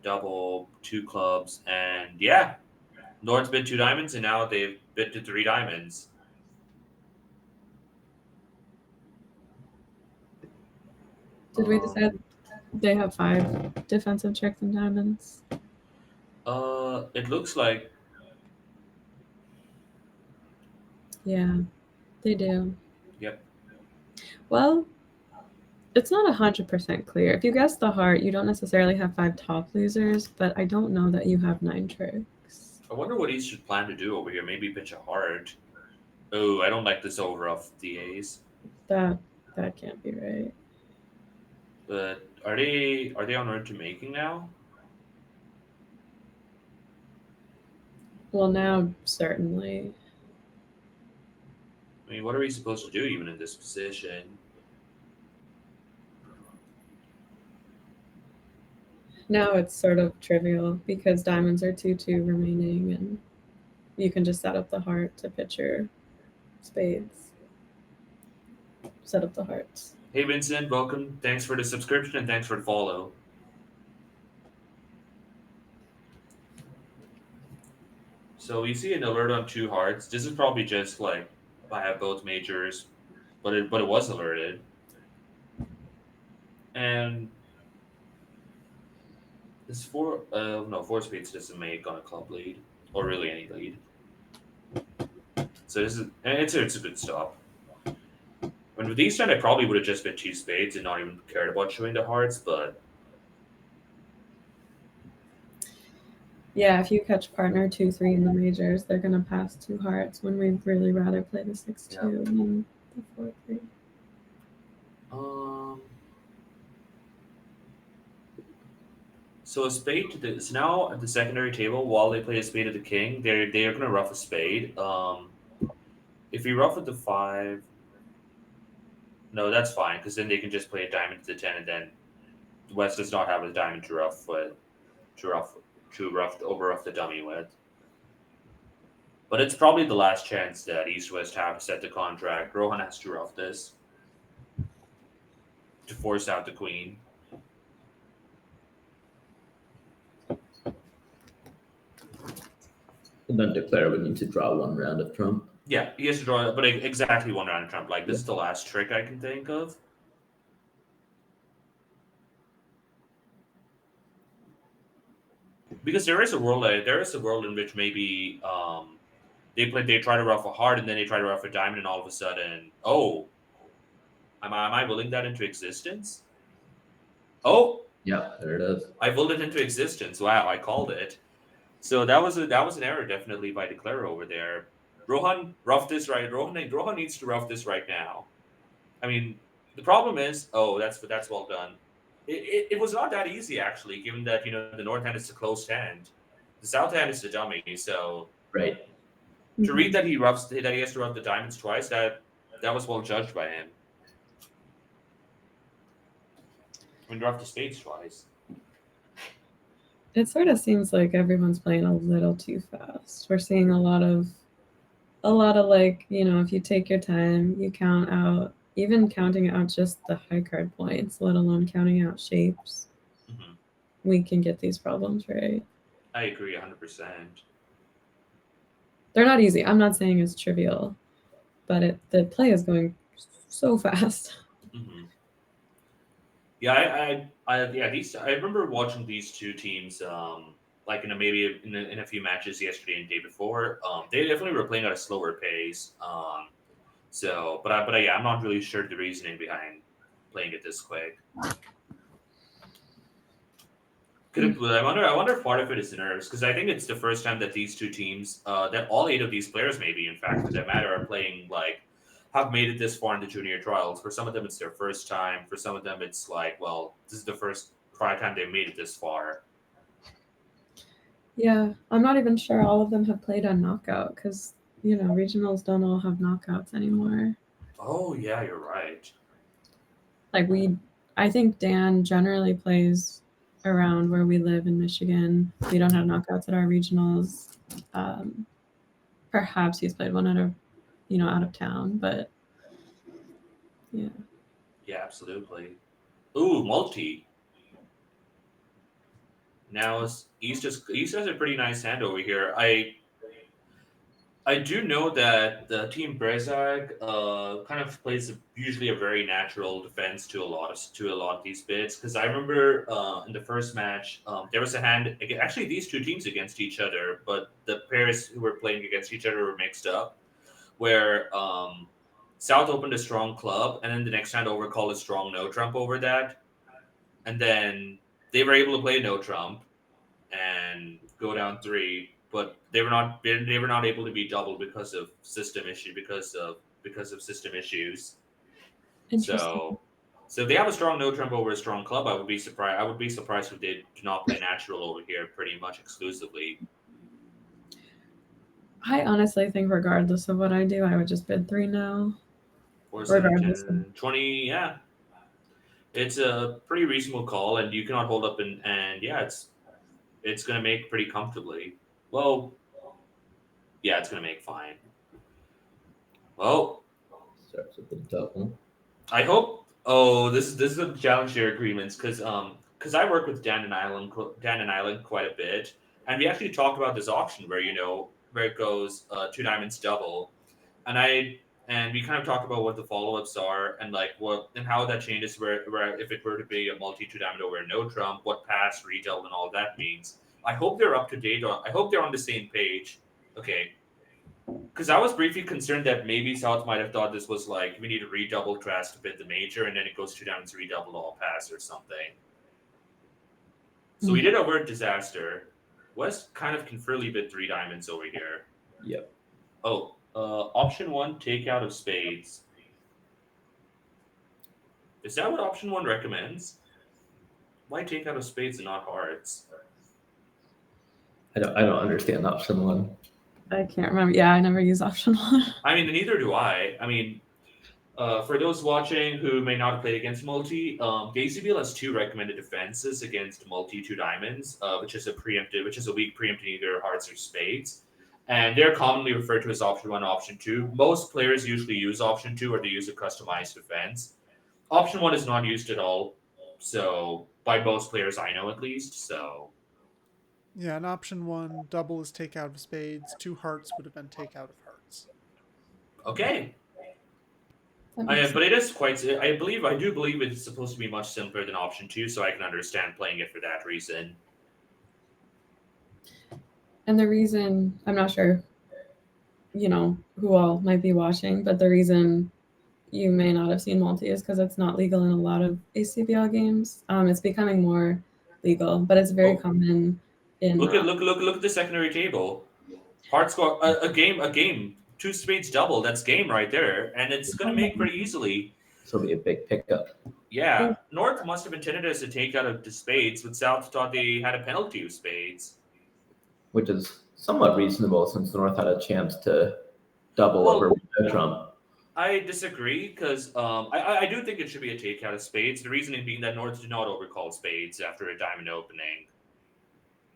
Double, 2 clubs, and yeah, Lords bid 2 diamonds, and now they've bid to 3 diamonds. did we decide they have 5 defensive checks and diamonds? It looks like Yeah, they do. Yep. Well, it's not 100% clear. If you guess the heart, you don't necessarily have 5 top losers, but I don't know that you have 9 tricks. I wonder what he should plan to do over here. Maybe pitch a heart. Oh, I don't like this over off the ace. That can't be right. But are they on road to making now? Well, now certainly. I mean, what are we supposed to do even in this position? Now it's sort of trivial because diamonds are 2-2 remaining, and you can just set up the heart to pitch your spades. Set up the hearts. Hey Vincent, welcome. Thanks for the subscription and thanks for the follow. So we see an alert on 2 hearts. This is probably just like I have both majors, but it was alerted. And this 4 spades doesn't make on a club lead or really any lead. So this is it's a good stop. When with these 10, I probably would have just bid 2 spades and not even cared about showing the hearts, but Yeah, if you catch partner 2-3 in the majors, they're gonna pass 2 hearts when we'd really rather play the 6-2 than the 4-3. So a spade to the so now at the secondary table, while they play a spade to the king, they're gonna rough a spade. If we rough with the 5, no, that's fine because then they can just play a diamond to the 10, and then West does not have a diamond to rough over the dummy with. But it's probably the last chance that East West have to set the contract. Rohan has to rough this to force out the queen. And then declare we need to draw 1 round of trump. Yeah, he has to draw, but exactly 1 round of trump. Like this is the last trick I can think of. Because there is a world in which maybe they try to ruff a heart and then they try to ruff a diamond and all of a sudden, oh, am I willing that into existence? Oh, Yeah, there it is. I willed it into existence. Wow, I called it. So that was an error definitely by Declare over there. Rohan roughed this right. Rohan needs to rough this right now. I mean, the problem is, oh, that's well done. It was not that easy actually, given that the north hand is a closed hand, the south hand is the dummy. So Right. to read that he has to rub the diamonds twice, that was well judged by him. I mean, rough the spades twice. It sort of seems like everyone's playing a little too fast. We're seeing a lot of like, if you take your time, you count out, even counting out just the high card points, let alone counting out shapes, Hmm. we can get these problems right. I agree 100%. They're not easy. I'm not saying it's trivial, but the play is going so fast. Hmm. Yeah, I remember watching these two teams, like maybe in a few matches yesterday and the day before. They definitely were playing at a slower pace. So, yeah, I'm not really sure the reasoning behind playing it this quick. I wonder if part of it is nerves, because I think it's the first time that these two teams, that all 8 of these players, maybe in fact, for that matter, are playing have made it this far in the junior trials. For some of them, it's their first time. For some of them, it's like, well, this is the first time they've made it this far. Yeah, I'm not even sure all of them have played on knockout because regionals don't all have knockouts anymore. Oh yeah, you're right. Like I think Dan generally plays around where we live in Michigan. We don't have knockouts at our regionals. Um, Perhaps he's played one out of town, but yeah. Yeah, absolutely. Ooh, multi. Now East has a pretty nice hand over here. I do know that the team Brezak kind of plays usually a very natural defense to a lot of these bits, because I remember in the first match there was a hand actually these two teams against each other, but the pairs who were playing against each other were mixed up, where South opened a strong club and then the next hand over called a strong no trump over that, and then they were able to play no trump and go down 3, but they were not able to be doubled because of system issues. Interesting. So if they have a strong no trump over a strong club, I would be surprised if they do not play natural over here pretty much exclusively. I honestly think regardless of what I do, I would just bid 3 now. Or Regardless of 20, yeah. It's a pretty reasonable call, and you cannot hold up and yeah, it's gonna make pretty comfortably. Well, yeah, it's gonna make fine. Well, Starts with the double. I hope. Oh, this is a challenge to your agreements, because I work with Dan and Island quite a bit, and we actually talked about this auction where it goes 2 diamonds double, and we kind of talked about what the follow ups are and like what and how that changes where if it were to be a multi 2 diamond over a no trump, what pass retail and all that means. I hope they're up to date. I hope they're on the same page. Okay, because I was briefly concerned that maybe South might have thought this was like we need to redouble trash to bid the major, and then it goes 2 diamonds redouble all pass or something. So we did a word disaster. West kind of can freely bid 3 diamonds over here. Yep. Oh, option 1, take out of spades. Is that what option 1 recommends? Why take out of spades and not hearts? I don't understand option 1. I can't remember. Yeah, I never use option 1. I mean, neither do I. I mean, for those watching who may not have played against multi, Gazebiel has 2 recommended defenses against multi 2 diamonds, which is a weak preempting either hearts or spades, and they're commonly referred to as option 1, option 2. Most players usually use option 2, or they use a customized defense. Option 1 is not used at all, so by most players I know at least. So Yeah, in option 1, double is take out of spades. 2 hearts would have been take out of hearts. okay. But it is quite. I do believe it's supposed to be much simpler than option 2, so I can understand playing it for that reason. And the reason, I'm not sure, who all might be watching, but the reason you may not have seen multi is because it's not legal in a lot of ACBL games. It's becoming more legal, but it's very Oh, common in. look at the secondary table. Hearts go a game. Two spades double. That's game right there, and it's gonna make pretty easily. This will be a big pickup, Yeah, North must have intended as a takeout of the spades, but South thought they had a penalty of spades. which is somewhat reasonable since North had a chance to double Well, over no trump. I disagree because I do think it should be a takeout of spades. The reasoning being that North did not overcall spades after a diamond opening.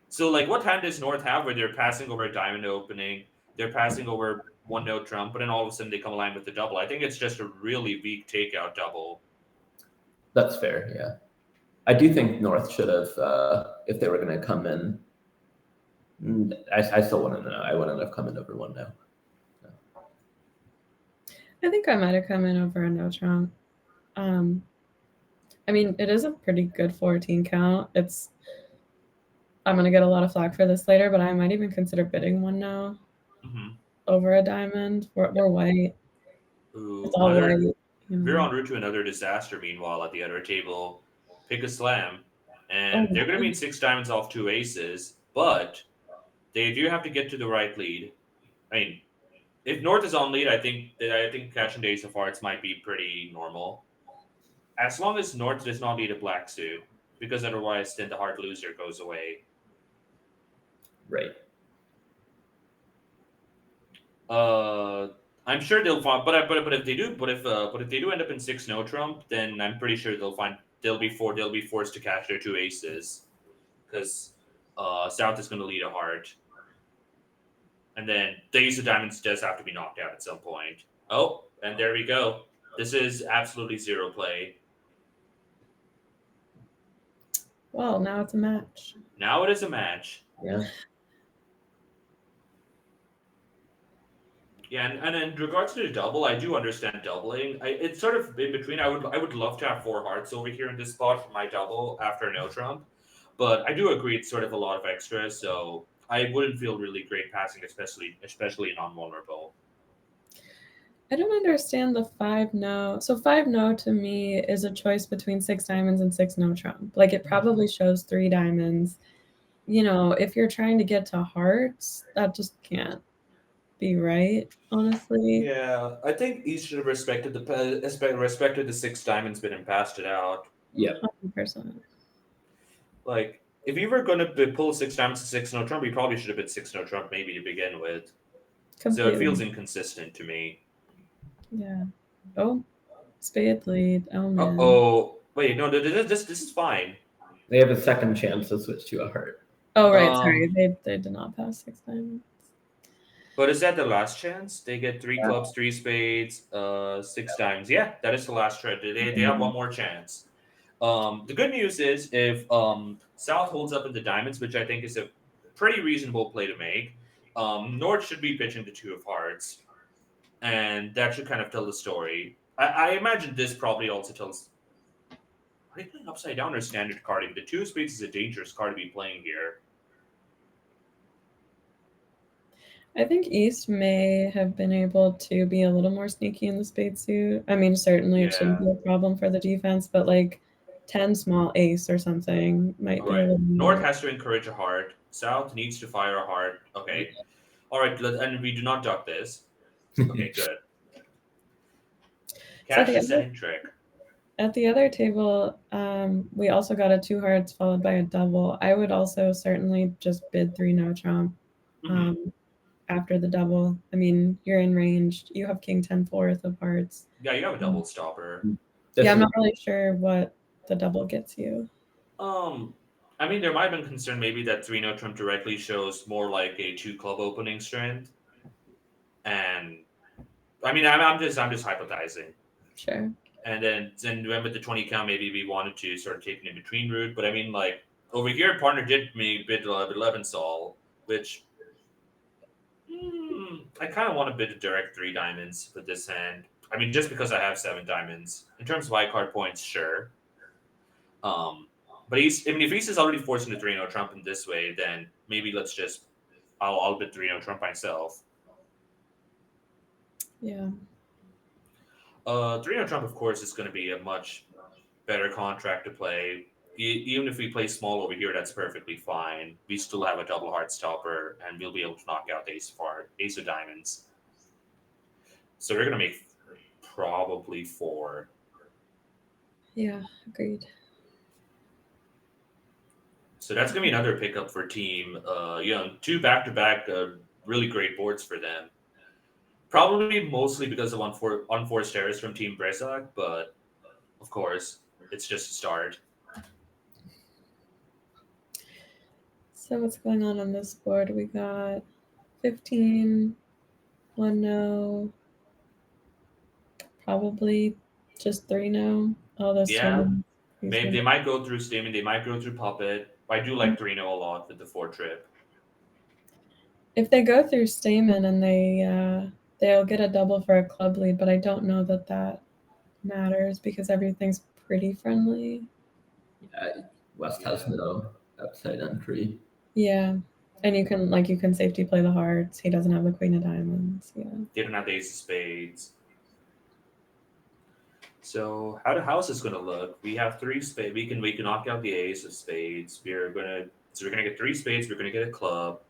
So, like, what hand does North have where they're passing over a diamond opening, they're passing over one no trump, but then all of a sudden they come aligned with the double? I think it's just a really weak takeout double. That's fair, yeah. I do think North should have, if they were going to come in, I still wouldn't know. I wouldn't have come in over one no. I think I might have come in over a no trump. I mean, it is a pretty good 14 count. I'm going to get a lot of flack for this later, but I might even consider bidding one no over a diamond. We're white. Ooh, It's all white. We're en route to another disaster, meanwhile, at the other table. Pick a slam. And they're going to mean 6 diamonds off 2 aces, but they do have to get to the right lead. I mean, if North is on lead, I think catching the ace of hearts might be pretty normal. As long as North does not lead a black suit, because otherwise then the heart loser goes away. Right. I'm sure they'll find, but if they do end up in 6 no trump, then I'm pretty sure they'll be forced to catch their 2 aces, because South is going to lead a heart, and then the ace of diamonds does have to be knocked out at some point. Oh, and there we go. This is absolutely zero play. Well, now it's a match. Now it is a match. Yeah. Yeah, and in regards to the double, I do understand doubling. It's sort of in between. I would love to have 4 hearts over here in this spot for my double after no trump, but I do agree it's sort of a lot of extra, so I wouldn't feel really great passing, especially non-vulnerable. I don't understand the 5 no. So 5 no to me is a choice between 6 diamonds and 6 no trump. Like, it probably shows 3 diamonds. If you're trying to get to hearts, that just can't be right, honestly. Yeah, I think East should have respected the 6 diamonds bid and passed it out. Yeah. 100%. Like, if you were going to pull 6 diamonds to 6 no trump, you probably should have bid 6 no trump maybe to begin with. Completely. So it feels inconsistent to me. Yeah. Oh, spade lead. Oh man. Oh, wait, no, this is fine. They have a second chance to switch to a heart. Oh right, sorry, they did not pass 6 diamonds. But is that the last chance? They get 3 clubs, 3 spades, 6 diamonds. Yeah, that is the last try. They have one more chance. The good news is if South holds up in the diamonds, which I think is a pretty reasonable play to make, North should be pitching the 2 of hearts, and that should kind of tell the story. I imagine this probably also tells. Are they playing upside down or standard carding? The 2 of spades is a dangerous card to be playing here. I think East may have been able to be a little more sneaky in the spade suit. I mean, certainly it shouldn't be a problem for the defense, but like 10 small ace or something might be a little more. North has to encourage a heart. South needs to fire a heart. Okay. All right, and we do not duck this. Okay, good. Catch the setting trick. At the other table, we also got a 2 hearts followed by a double. I would also certainly just bid 3 no trump. After the double. I mean, you're in range. You have king 10-4 of hearts. Yeah, you have a double stopper. I'm not really sure what the double gets you. I mean, there might have been concern maybe that 3 no trump directly shows more like a 2 club opening strength. And I mean, I'm just hypothesizing. Sure. And then when with the 20 count, maybe we wanted to sort of take an in-between route. But I mean, like, over here, partner did me bid 11 sol, which I kind of want to bid a direct 3 diamonds with this hand. I mean, just because I have 7 diamonds. In terms of wild card points, sure. But if East is already forcing the 3 no trump in this way, then maybe let's just I'll bet 3 Trump myself. Yeah. 3 Trump, of course, is going to be a much better contract to play. Even if we play small over here, that's perfectly fine. We still have a double heart stopper, and we'll be able to knock out ace of diamonds. So we're going to make probably 4. Yeah, agreed. So that's going to be another pickup for Team Yeung. 2 back-to-back really great boards for them. Probably mostly because of unforced errors from Team Brezak, but of course, it's just a start. So what's going on this board? We got 15, 1 no, probably just 3 no. All those Yeah, statements. maybe they might go through Stamen, they might go through Puppet. I do like 3 a lot with the 4 trip. If they go through Stamen and they'll get a double for a club lead, but I don't know that matters because everything's pretty friendly. Yeah, West has no outside entry. Yeah. And you can safety play the hearts. He doesn't have the queen of diamonds. Yeah. They don't have the ace of spades. So how is this going to look? We have 3 spades. We can knock out the ace of spades. We're gonna get 3 spades. We're gonna get a club,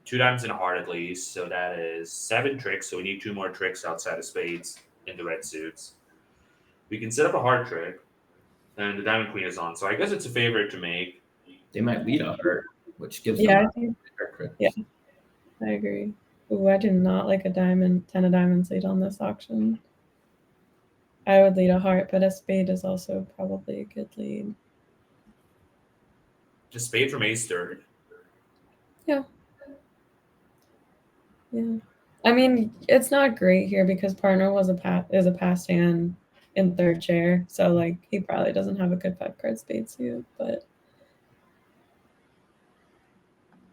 2 diamonds and a heart at least. So that is 7 tricks. So we need 2 more tricks outside of spades in the red suits. We can set up a heart trick, and the diamond queen is on. So I guess it's a favorite to make. They might lead a heart, which gives Yeah, them I think heart tricks. yeah. I agree. Ooh, I do not like a 10 of diamonds lead on this auction. I would lead a heart, but a spade is also probably a good lead. Just spade from ace third. Yeah. Yeah. I mean, it's not great here because partner is a passed hand in third chair, so like he probably doesn't have a good 5-card spade suit, but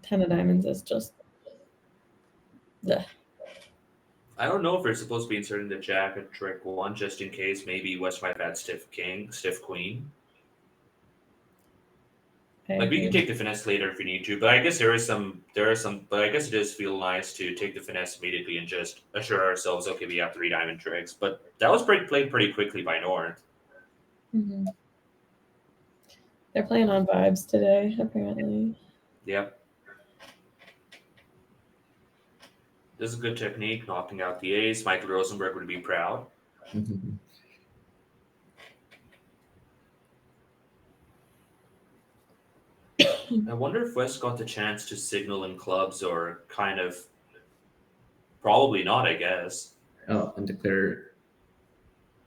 10 of diamonds is just bleh. I don't know if we're supposed to be inserting the jack at trick 1 just in case maybe West might have had stiff king, stiff queen. Like we can take the finesse later if we need to, but I guess but I guess it does feel nice to take the finesse immediately and just assure ourselves, okay, we have 3 diamond tricks. But that was played pretty quickly by North. Mm-hmm. They're playing on vibes today, apparently. Yep. This is a good technique, knocking out the ace. Michael Rosenberg would be proud. I wonder if West got the chance to signal in clubs or kind of probably not, I guess. Oh, and declare.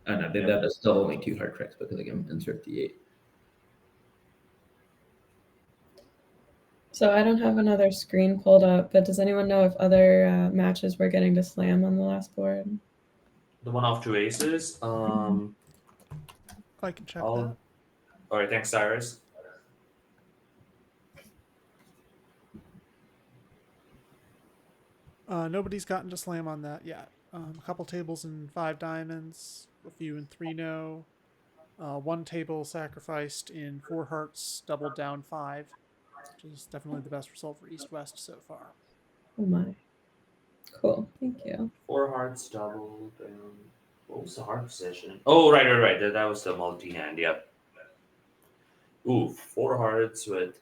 Oh no, that is still only 2 heart tricks because they can insert the 8. So I don't have another screen pulled up, but does anyone know if other matches were getting to slam on the last board? The one off 2 aces. I can check that. All right, thanks, Cyrus. Nobody's gotten to slam on that yet. A couple tables in 5 diamonds, a few in 3 no. 1 table sacrificed in 4 hearts, doubled down 5, which is definitely the best result for East West so far. Oh my. Cool. Thank you. 4 hearts doubled. What was the heart position? Oh, right. That was the multi-hand. Yep. Ooh, 4 hearts with.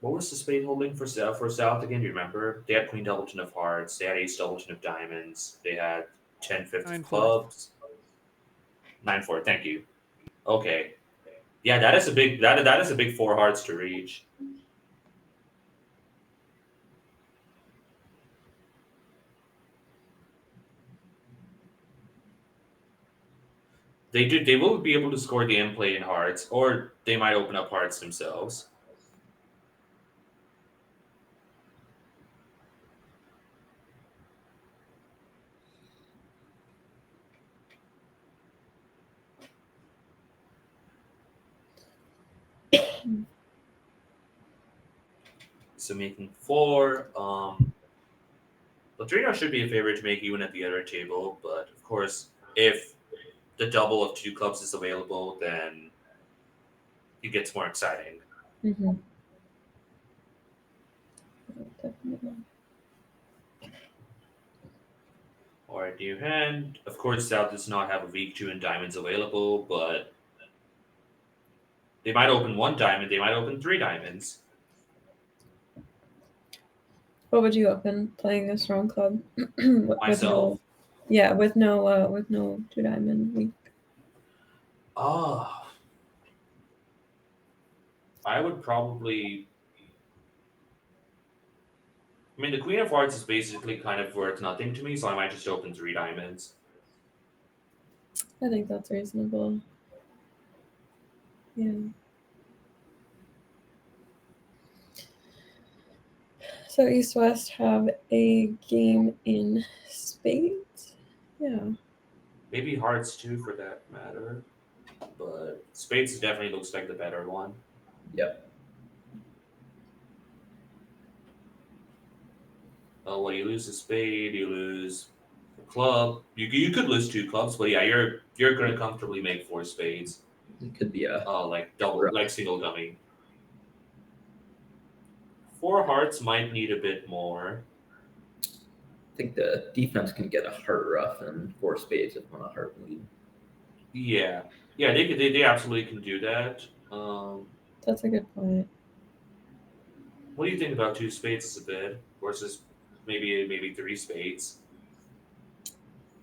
What was the spade holding for South again? Do you remember? They had Queen Doubleton of Hearts. They had Ace Doubleton of Diamonds. They had 10-5 of clubs. 9-4. Thank you. Okay. Yeah, that is a big. That is a big 4 hearts to reach. They will be able to score the end play in hearts, or they might open up hearts themselves. So making 4. Latrino should be a favorite to make even at the other table, but of course, if the double of 2 clubs is available, then it gets more exciting. Mm-hmm. Definitely All right, new hand. Of course, South does not have a weak 2 and diamonds available, but they might open 1 diamond, they might open 3 diamonds. What would you open playing a strong club? with Myself. with no 2 diamond weak. Oh, I would probably. I mean, the Queen of Hearts is basically kind of worth nothing to me, so I might just open 3 diamonds. I think that's reasonable. Yeah. So East West have a game in spades. Yeah. Maybe Hearts too, for that matter. But Spades definitely looks like the better one. Yep. Oh, well, you lose a spade, you lose a club. You could lose 2 clubs, but yeah, you're going to comfortably make 4 spades. It could be a Like double, like single dummy. 4 hearts might need a bit more. I think the defense can get a heart ruff and 4 spades if on a heart lead. Yeah, they absolutely can do that. That's a good point. What do you think about 2 spades as a bid versus maybe 3 spades?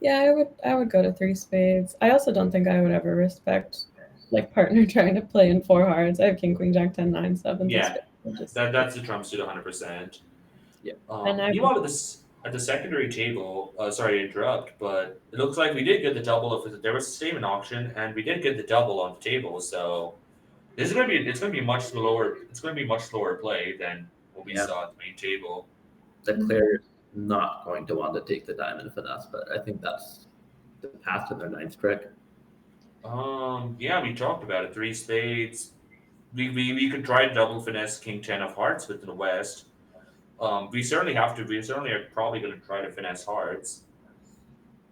Yeah, I would go to 3 spades. I also don't think I would ever respect like partner trying to play in 4 hearts. I have king, queen, jack, 10, 9, 7. Yeah, Just, that's the trump suit 100%. Yeah. Meanwhile, at the secondary table, sorry to interrupt, but it looks like we did get the double of there was a statement auction, and we did get the double on the table. So this is gonna be much slower. It's gonna be much slower play than what we saw at the main table. The player is not going to want to take the diamond finesse, but I think that's the path to their 9th trick. Yeah, we talked about it. 3 spades. We could try double finesse king 10 of hearts with the West. We certainly have to. We certainly are probably going to try to finesse hearts,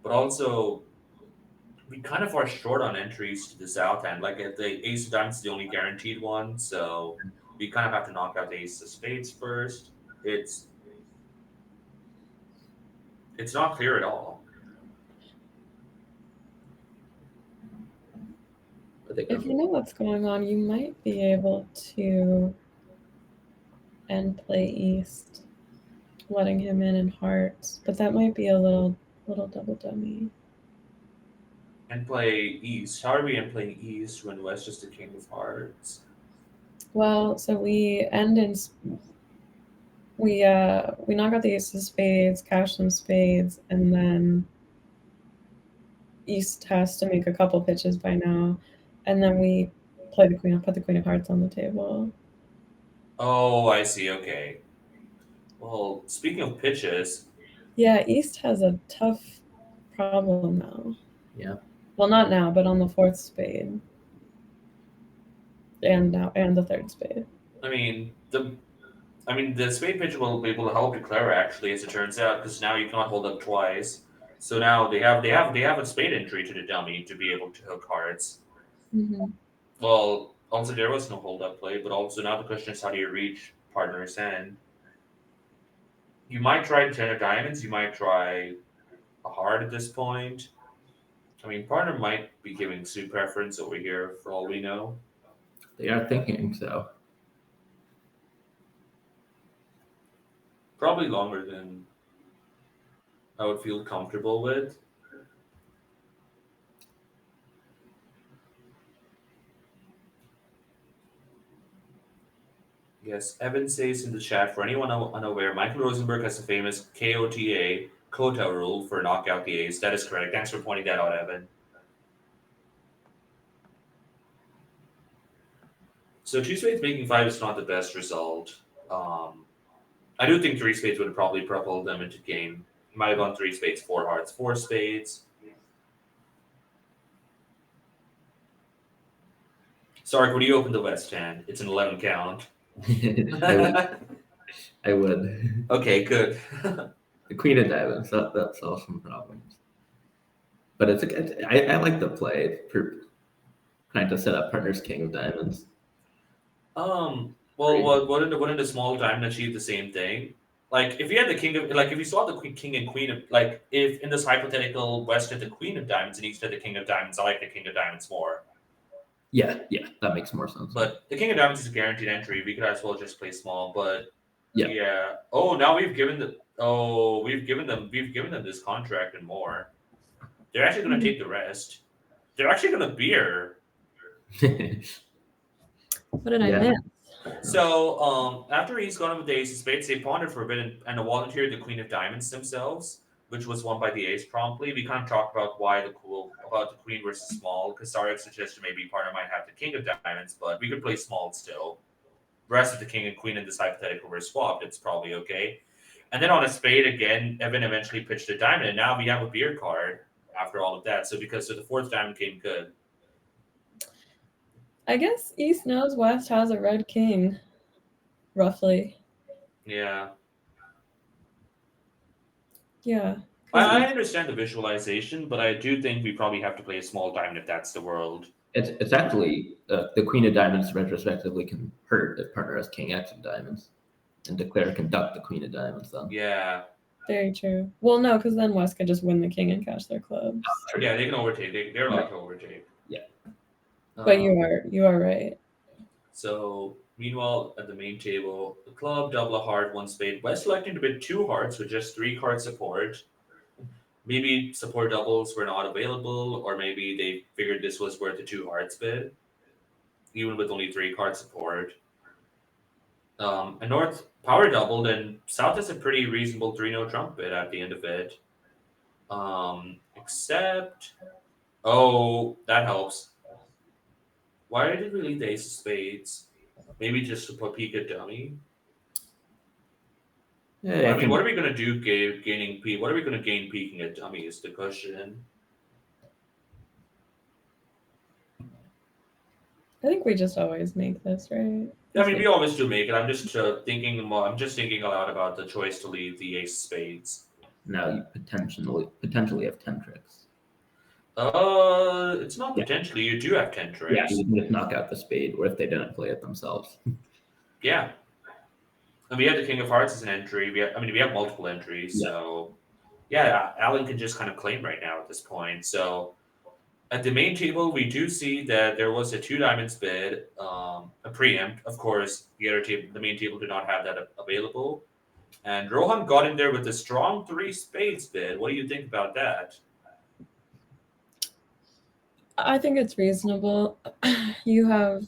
but also we kind of are short on entries to the south end. Like the ace of diamonds is the only guaranteed one, so we kind of have to knock out the ace of spades first. It's not clear at all. if you know what's going on, you might be able to end play east, letting him in hearts, but that might be a little double dummy. And play east. How are we in playing east when West is the king of hearts? Well, so we end in we knock out the ace of spades, cash some spades, and then East has to make a couple pitches by now, and then we put the queen of hearts on the table. Oh, I see. Okay. Well, speaking of pitches, yeah, East has a tough problem now. Yeah. Well, not now, but on the 4th spade, and the 3rd spade. I mean the spade pitch will be able to help declare actually, as it turns out, because now you cannot hold up twice. So now they have a spade entry to the dummy to be able to hook hearts. Mm-hmm. Well, also there was no hold up play, but also now the question is how do you reach partner's hand? You might try 10 of diamonds. You might try a heart at this point. I mean, partner might be giving suit preference over here for all we know. They are thinking so. Probably longer than I would feel comfortable with. Yes, Evan says in the chat, for anyone unaware, Michael Rosenberg has the famous KOTA, Kota rule for knockout the ace. That is correct. Thanks for pointing that out, Evan. So 2 spades making 5 is not the best result. I do think 3 spades would have probably propelled them into game. Might have gone 3 spades, 4 hearts, 4 spades. Sarik, would you open the West hand? It's an 11 count. I would. Okay, good. The queen of diamonds, that solves some problems. But I like the play for trying to set up partner's king of diamonds. Well, wouldn't a small diamond achieve the same thing? like if you had the king of like if you saw the king and queen of like if in this hypothetical West had the queen of diamonds and East had the king of diamonds, I like the king of diamonds more. Yeah, that makes more sense. But the king of diamonds is a guaranteed entry. We could as well just play small. But Yeah. yeah. Oh, now we've given them this contract and more. They're actually going to take the rest. They're actually going to beer. What did I Yeah. miss? So after he's gone with the ace of spades, they pawned it for a bit and volunteered the queen of diamonds themselves, which was won by the ace promptly. We kind of talked about about the queen versus small, because Sarik suggested maybe partner might have the king of diamonds, but we could play small still. The rest of the king and queen in this hypothetical were swapped. It's probably okay. And then on a spade again, Evan eventually pitched a diamond, and now we have a beer card after all of that. So the fourth diamond came good. I guess East knows West has a red king, roughly. Yeah. Yeah. I understand the visualization, but I do think we probably have to play a small diamond if that's the world. It's actually the queen of diamonds retrospectively can hurt if partner has king X of diamonds, and declare can duck the queen of diamonds then. Yeah. Very true. Well, no, because then West could just win the king and cash their clubs. Yeah, they can overtake. They're allowed to overtake. Yeah. But you are right. So meanwhile, at the main table, the club, double, a heart, one spade. West selecting to bid two hearts with just 3 card support. Maybe support doubles were not available, or maybe they figured this was worth a 2 hearts bid, even with only 3 card support. And North power doubled, and South has a pretty reasonable 3-no trump bid at the end of it. Except, that helps. Why did we leave the ace of spades? Maybe just to put peek a dummy. Yeah, What are we gonna do gaining peek? What are we gonna gain peeking a dummy is the question. I think we just always make this, right? I mean, we always do make it. I'm just thinking. I'm just thinking a lot about the choice to leave the ace of spades. Now you potentially have 10 tricks. It's not potentially. You do have 10 tricks. Yeah, you can just knock out the spade, or if they didn't play it themselves. Yeah. And we have the king of hearts as an entry. We have multiple entries. Yeah. So, yeah, Alan can just kind of claim right now at this point. So, at the main table, we do see that there was a 2 diamonds bid, a preempt. Of course, the main table did not have that available. And Rohan got in there with a strong 3 spades bid. What do you think about that? I think it's reasonable. You have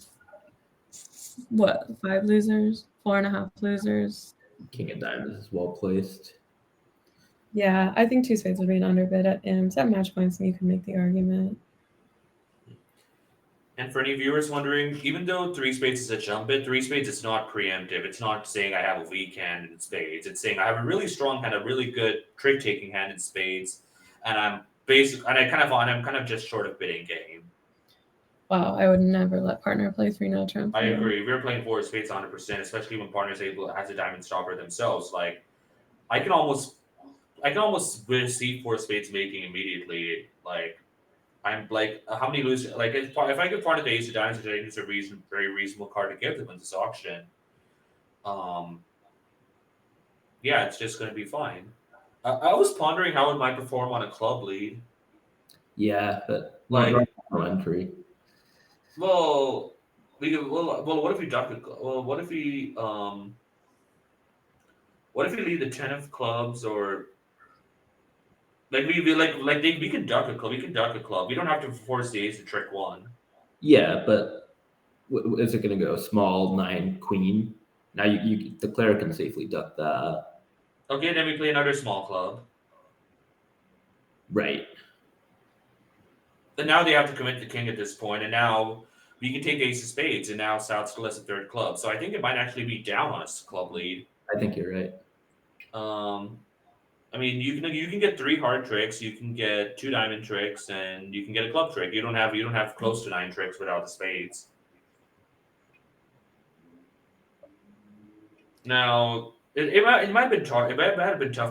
what, 5 losers, 4.5 losers. King of diamonds is well placed. Yeah, I think 2 spades would be an underbid at IMS. At match points, and you can make the argument. And for any viewers wondering, even though 3 spades is a jump bid, 3 spades is not preemptive. It's not saying I have a weak hand in spades. It's saying I have a really strong hand, a really good trick taking hand in spades, and I'm kind of just short of bidding game. Wow, I would never let partner play 3-no trump. I agree. We're playing 4 spades 100%, especially when partner's has a diamond stopper themselves. Like, I can almost see 4 spades making immediately. Like, I'm like, how many losers? Like, if I give partner the ace of diamonds, I think it's a very reasonable card to give them in this auction. Yeah, it's just going to be fine. I was pondering how it might perform on a club lead. Yeah, but Like, no entry. Well, what if we duck it? Well, what if we lead the 10 of clubs, or like we can duck a club. We can duck a club. We don't have to force the ace to trick 1. Yeah, but is it going to go small 9 queen? Now you declare can safely duck that. Okay, then we play another small club. Right. And now they have to commit the king at this point, and now we can take ace of spades, and now South still has a 3rd club. So I think it might actually be down on a club lead. I think you're right. I mean, you can get 3 hard tricks, you can get 2 diamond tricks, and you can get a club trick. You don't have close to 9 tricks without the spades. Now, it might have been tough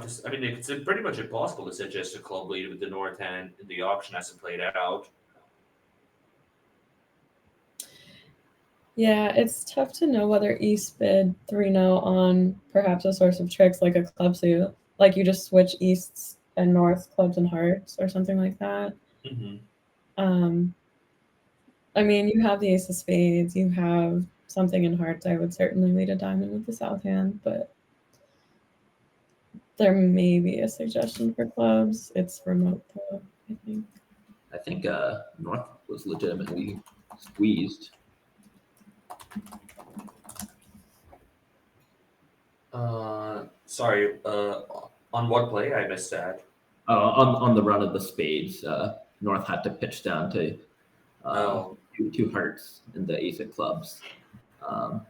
to. I mean, it's pretty much impossible to suggest a club lead with the North hand in the auction hasn't played out. Yeah, it's tough to know whether East bid 3-0 on perhaps a source of tricks like a club suit. Like you just switch Easts and North clubs and hearts or something like that. Hmm. Um, I mean, you have the ace of spades, you have something in hearts. I would certainly lead a diamond with the south hand, but there may be a suggestion for clubs. It's remote though, I think. I think North was legitimately squeezed. Sorry. On what play? I missed that. On the run of the spades, North had to pitch down to Oh. two hearts and the ace of clubs.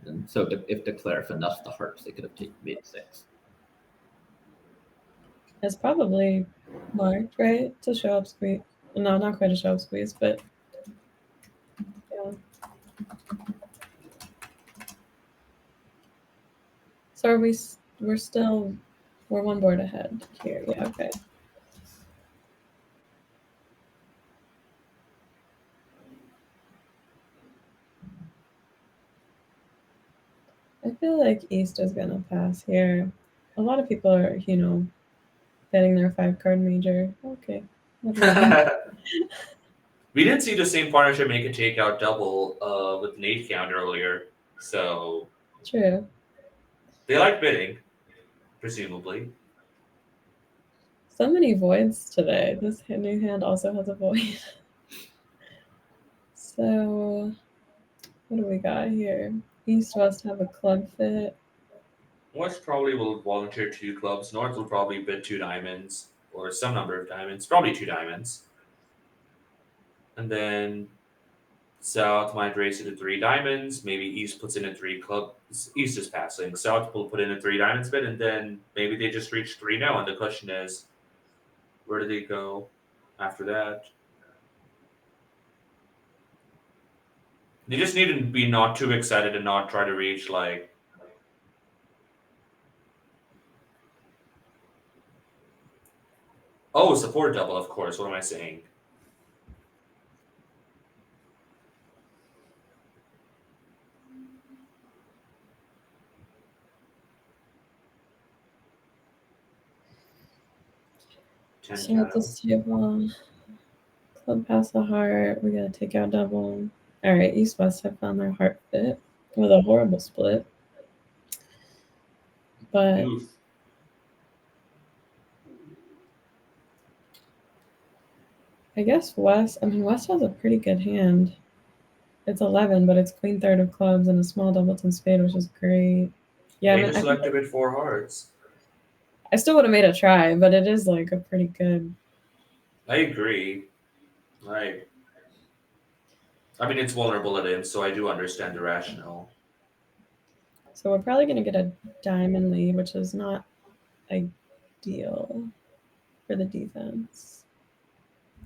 And so if Declare finessed the hearts, they could have made 6. It's probably marked, right? To show up squeeze. No, not quite a show up squeeze, but yeah. So are we? We're one board ahead here. Yeah. Okay. I feel like East is gonna pass here. A lot of people are, betting their 5-card major. Okay. We did see the same partnership make a takeout double with an 8 count earlier, so True. they like bidding, presumably. So many voids today. This new hand also has a void. So, what do we got here? East West have a club fit. West probably will volunteer 2 clubs. North will probably bid 2 diamonds, or some number of diamonds, probably 2 diamonds. And then South might raise it to 3 diamonds. Maybe East puts in a 3 club. East is passing. South will put in a 3 diamonds bid, and then maybe they just reach 3 now. And the question is, where do they go after that? They just need to be not too excited and not try to reach like. Oh, support double, of course. What am I saying? So at this table, club pass the heart. We gotta take out double. All right, East West have found their heart fit with a horrible split, but Oof. I guess West. I mean, West has a pretty good hand. It's 11, but it's queen third of clubs and a small doubleton spade, which is great. Yeah, I They mean, just selected with 4 hearts. I still would have made a try, but it is like a pretty good. I agree. Like, I mean, it's vulnerable at him, so I do understand the rationale. So we're probably gonna get a diamond lead, which is not ideal for the defense.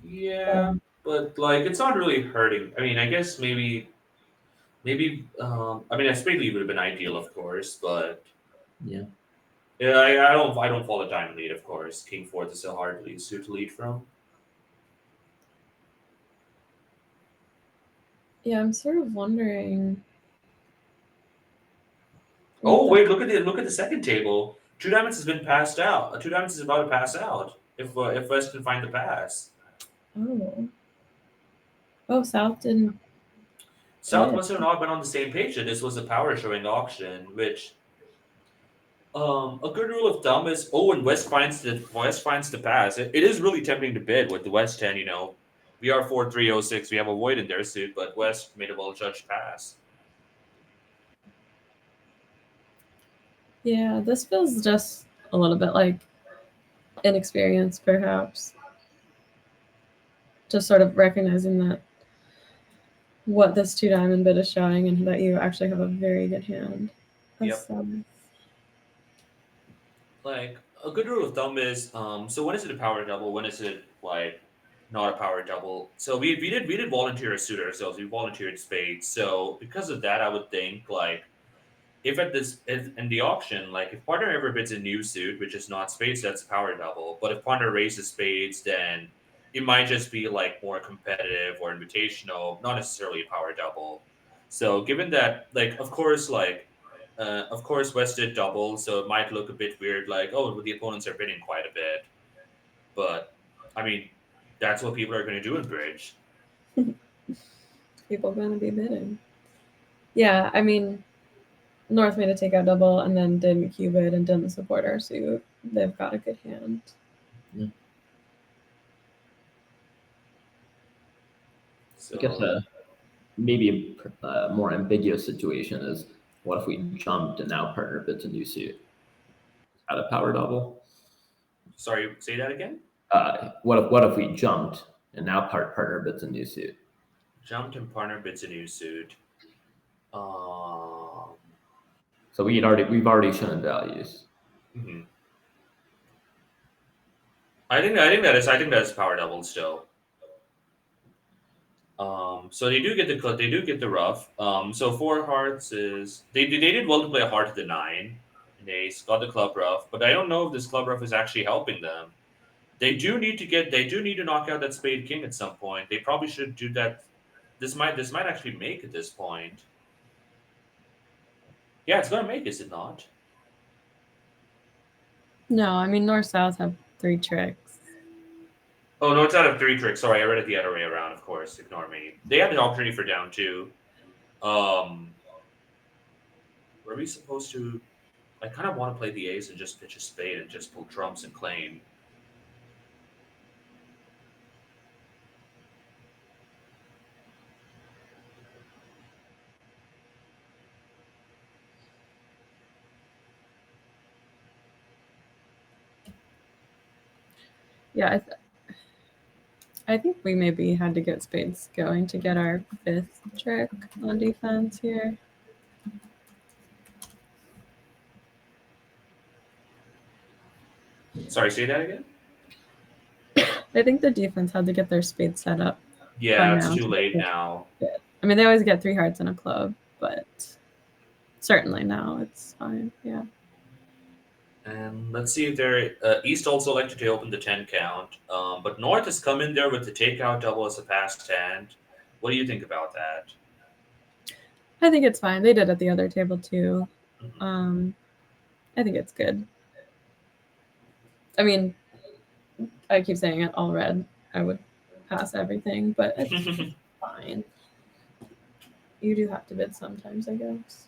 Yeah, but like, it's not really hurting. I mean, I guess maybe. I mean, a spade lead would have been ideal, of course, but Yeah. yeah, I don't follow diamond lead, of course. King fourth is a hard lead suit to lead from. Yeah, I'm sort of wondering. Oh wait, look at the second table. 2 diamonds has been passed out. 2 diamonds is about to pass out. If West can find the pass, Oh. Oh, South didn't. South must have not been on the same page that this was a power showing auction. Which a good rule of thumb is when West finds the pass. It is really tempting to bid with the West 10. We are 4-3-0-6. We have a void in their suit, but West made a well judged pass. Yeah, this feels just a little bit like inexperience, perhaps. Just sort of recognizing that what this 2 diamond bid is showing and that you actually have a very good hand. Yep. Like a good rule of thumb is so when is it a power double? When is it like not a power double? So we did volunteer a suit ourselves. We volunteered spades. So because of that, I would think like if in the auction, like if partner ever bids a new suit, which is not spades, that's a power double. But if partner raises spades, then it might just be like more competitive or invitational, not necessarily a power double. So given that, like, of course, West did double, so it might look a bit weird, like, oh, the opponents are bidding quite a bit. But I mean, that's what people are going to do in bridge. People going to be bidding. Yeah, I mean, North made a takeout double and then didn't cube it and didn't support our suit. They've got a good hand. So I guess maybe a more ambiguous situation is what if we jumped and now partner bids a new suit? At a power double? sorry, say that again. What if we jumped and now partner bids a new suit? Jumped and partner bids a new suit. So we've already shown values. Mhm. I think that is power double still. So they do get the rough. So four hearts is they did well to play a heart to the 9, and they got the club rough. But I don't know if this club rough is actually helping them. They do need to knock out that spade king at some point. They probably should do that. This might actually make at this point. Yeah, it's gonna make, is it not? No, I mean, North South have 3 tricks. Oh no, it's out of 3 tricks. Sorry, I read it the other way around. Of course, ignore me. They had the opportunity for down 2. Were we supposed to? I kind of want to play the ace and just pitch a spade and just pull trumps and claim. Yeah, I think we maybe had to get spades going to get our 5th trick on defense here. Sorry, say that again? I think the defense had to get their spades set up. Yeah, it's now too to late get now. I mean, they always get 3 hearts in a club, but certainly now it's fine. Yeah. And let's see if they're East also elected to open the 10 count. But North has come in there with the takeout double as a passed hand. What do you think about that? I think it's fine. They did at the other table too. Mhm. I think it's good. I mean, I keep saying it, all red. I would pass everything, but it's fine. You do have to bid sometimes, I guess.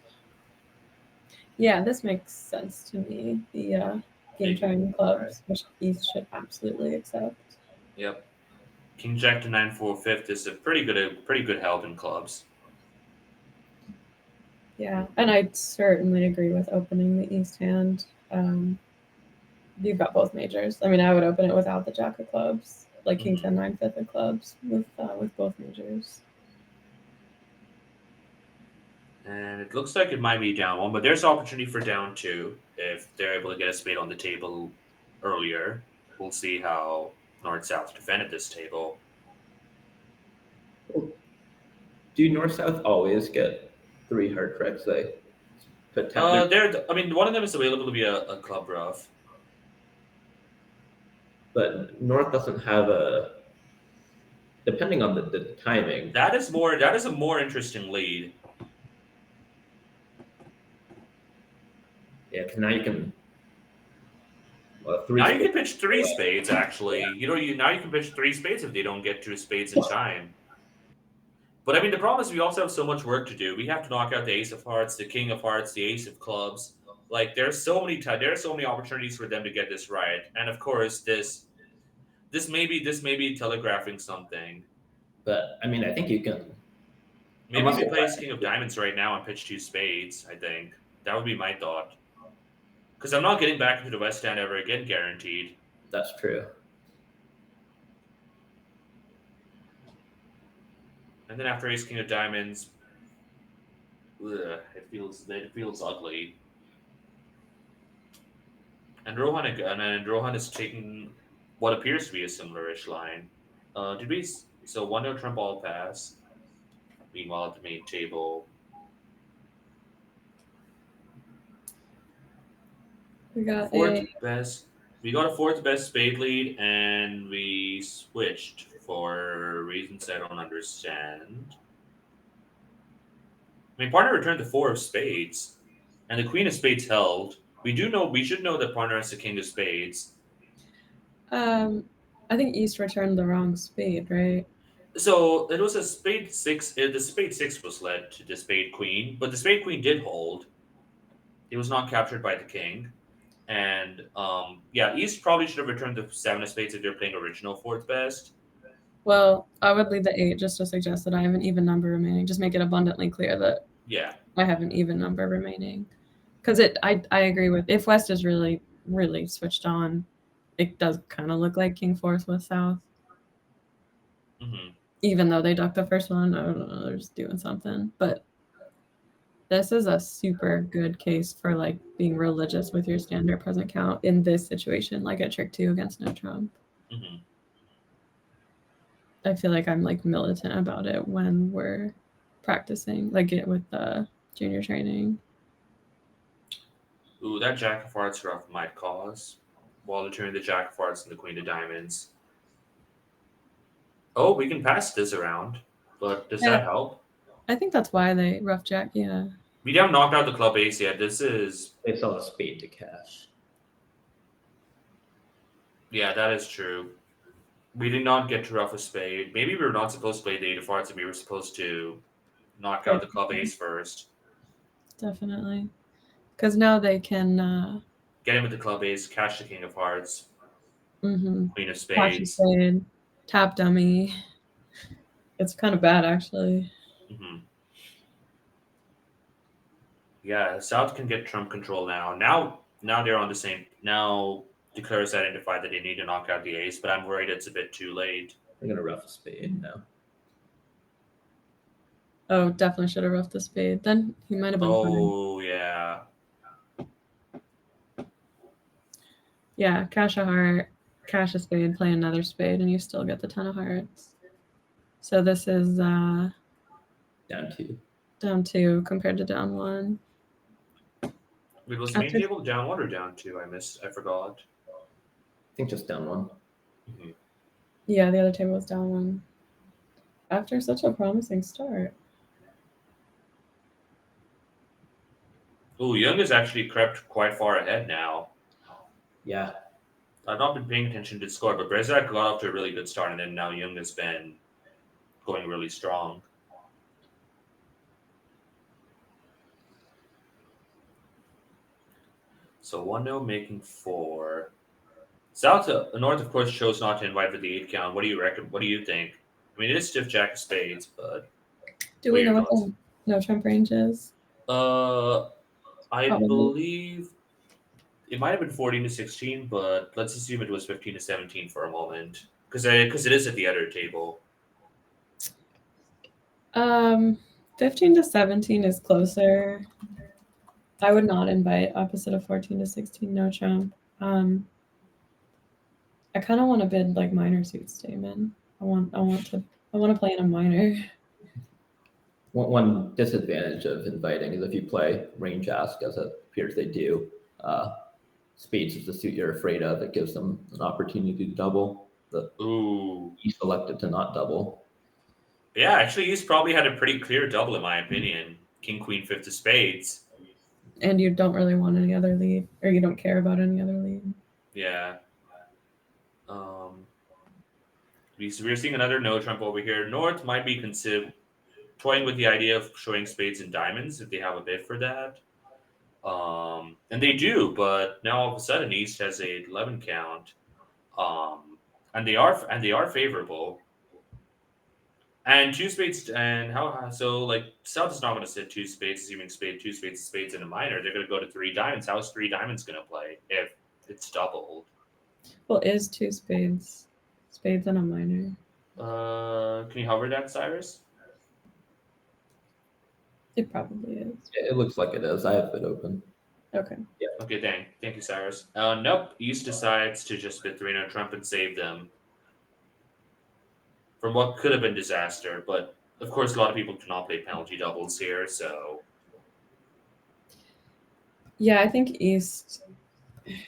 Yeah, this makes sense to me. The game trying clubs, which East should absolutely accept. Yep. King Jack to 9-4 fifth is a pretty good help in clubs. Yeah, and I certainly agree with opening the East hand. You've got both majors. I mean, I would open it without the Jack of clubs, like King 10 9 5th of clubs with both majors. And it looks like it might be down 1, but there's opportunity for down 2 if they're able to get a spade on the table earlier. We'll see how North South defend at this table. Do North South always get 3 hard tricks? They I mean, one of them is available to be a club rough. but North doesn't have a. Depending on the timing. That is a more interesting lead. Yeah, because now you can. Well, Now you can pitch 3 spades. Actually, Yeah. now you can pitch 3 spades if they don't get 2 spades in time. But I mean, the problem is we also have so much work to do. We have to knock out the ace of hearts, the king of hearts, the ace of clubs. Like there are so many opportunities for them to get this right. And of course, this may be telegraphing something. But I mean, I think you can. Maybe we play king of diamonds right now and pitch 2 spades. I think that would be my thought. Because I'm not getting back into the West Stand ever again, guaranteed. That's true. And then after ace king of diamonds, it feels ugly. And Rohan is taking what appears to be a similar-ish line. Did we? So 1-0 trump all pass. Meanwhile, at the main table, We got fourth best. We got a 4th best spade lead, and we switched for reasons I don't understand. I mean, partner returned the 4 of spades, and the queen of spades held. We should know that partner has the king of spades. I think East returned the wrong spade, right? So it was a spade 6. The spade 6 was led to the spade queen, but the spade queen did hold. It was not captured by the king. And yeah, East probably should have returned the 7 of spades if they're playing original fourth best. Well, I would leave the 8 just to suggest that I have an even number remaining. Just make it abundantly clear that Yeah. I have an even number remaining. Because I agree with, if West is really, really switched on, it does kind of look like King Fourth with South. Hmm. Even though they ducked the first one, I don't know, they're just doing something. But this is a super good case for like being religious with your standard present count in this situation, like at trick 2 against no trump. Hmm. I feel like I'm like militant about it when we're practicing, like it with the junior training. Ooh, that jack of hearts rough might cause. While returning the jack of hearts and the queen of diamonds. Oh, we can pass this around, but does Yeah, that help? I think that's why they rough jack. Yeah. We haven't knocked out the club ace yet. This is They sell a spade to cash. Yeah, that is true. We did not get to rough a spade. Maybe we were not supposed to play the 8 of hearts, and we were supposed to knock out the club ace first. Definitely. Because now they can Get him with the club ace, cash the king of hearts, mm-hmm, queen of catch a spades. spade, tap dummy. It's kind of bad, actually. Hmm. Yeah, South can get trump control now. Now they're on the same. Now Declare has identified that they need to knock out the ace, but I'm worried it's a bit too late. They're gonna rough a spade now. Oh, definitely should have roughed the spade. Then he might have been fine. Oh yeah. Yeah, cash a heart, cash a spade, play another spade, and you still get the 10 of hearts. So this is Down 2. down 2 compared to down 1. Wait, was the main table down 1 or down 2? I forgot. I think just down 1. Mm-hmm. Yeah, the other table was down 1. After such a promising start. Ooh, Yeung has actually crept quite far ahead now. Yeah. I've not been paying attention to the score, but Brezak got off to a really good start, and then now Yeung has been going really strong. So 1-0 making 4. South North, of course, chose not to invite for the 8 count. What do you reckon? What do you think? I mean, it is stiff jack of spades, but Do what we are your know what thoughts? the no trump range is? I Probably. believe it might have been 14 to 16, but let's assume it was 15 to 17 for a moment, because it is at the other table. 15 to 17 is closer. I would not invite opposite of 14 to 16 no trump. I kind of want to bid like minor suit statement. I want to play in a minor. One disadvantage of inviting is if you play range ask, as it appears they do, spades is the suit you're afraid of. It gives them an opportunity to double. Ooh. He selected to not double. Yeah, actually, he's probably had a pretty clear double, in my opinion. King, queen, 5 of spades. And you don't really want any other lead, or you don't care about any other lead. Yeah. We're seeing another no trump over here. North might be toying with the idea of showing spades and diamonds if they have a bid for that. And they do, but now all of a sudden East has a 11 count. And they are favorable. And 2 spades, and so like South is not going to sit 2 spades, assuming 2 spades, spades in a minor. They're going to go to 3 diamonds. How's 3 diamonds going to play if it's doubled? Well, is 2 spades and a minor? Can you hover that, Cyrus? It probably is. It looks like it is. I have it open. Okay. Yeah. Okay. Thank you, Cyrus. Nope. East decides to just bid 3 no trump and save them from what could have been disaster, but of course, a lot of people do not play penalty doubles here, so. Yeah, I think East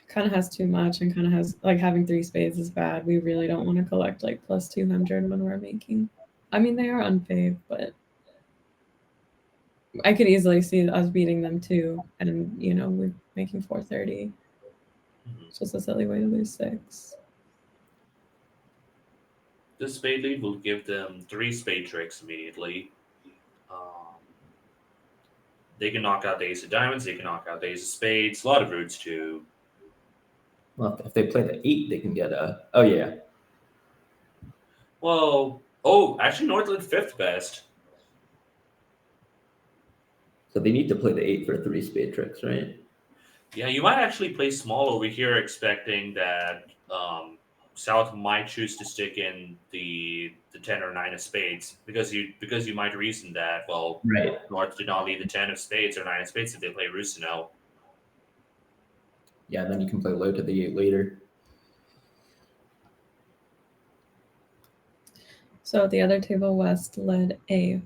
kind of has too much and kind of has like having 3 spades is bad. We really don't want to collect like plus 200 when we're making. I mean, they are unfaved, but I could easily see us beating them too, and we're making 430. Mhm. It's just a silly way to lose 6. This spade lead will give them 3 spade tricks immediately. Um, they can knock out the ace of diamonds. They can knock out the ace of spades. A lot of routes too. Well, if they play the 8, they can get a. Oh yeah, Well, actually, Northland fifth best. so they need to play the 8 for 3 spade tricks, right? Yeah, you might actually play small over here, expecting that South might choose to stick in the 10 or 9 of spades because you might reason that Right. North did not lead the 10 of spades or 9 of spades if they play Rusino. Yeah, then you can play low to the 8 later. So the other table, West led a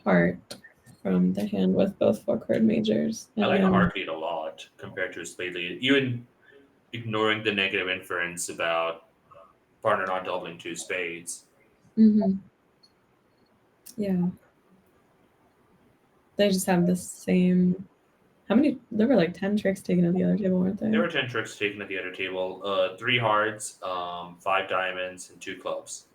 heart from the hand with both 4-card majors. I like a And heart lead a lot compared to a spade lead, even ignoring the negative inference about partner not doubling 2 spades. mhm, yeah, they just have the same. How many? There were like 10 tricks taken at the other table, weren't There there? were 10 tricks taken at the other table. 3 hearts, 5 diamonds, and 2 clubs.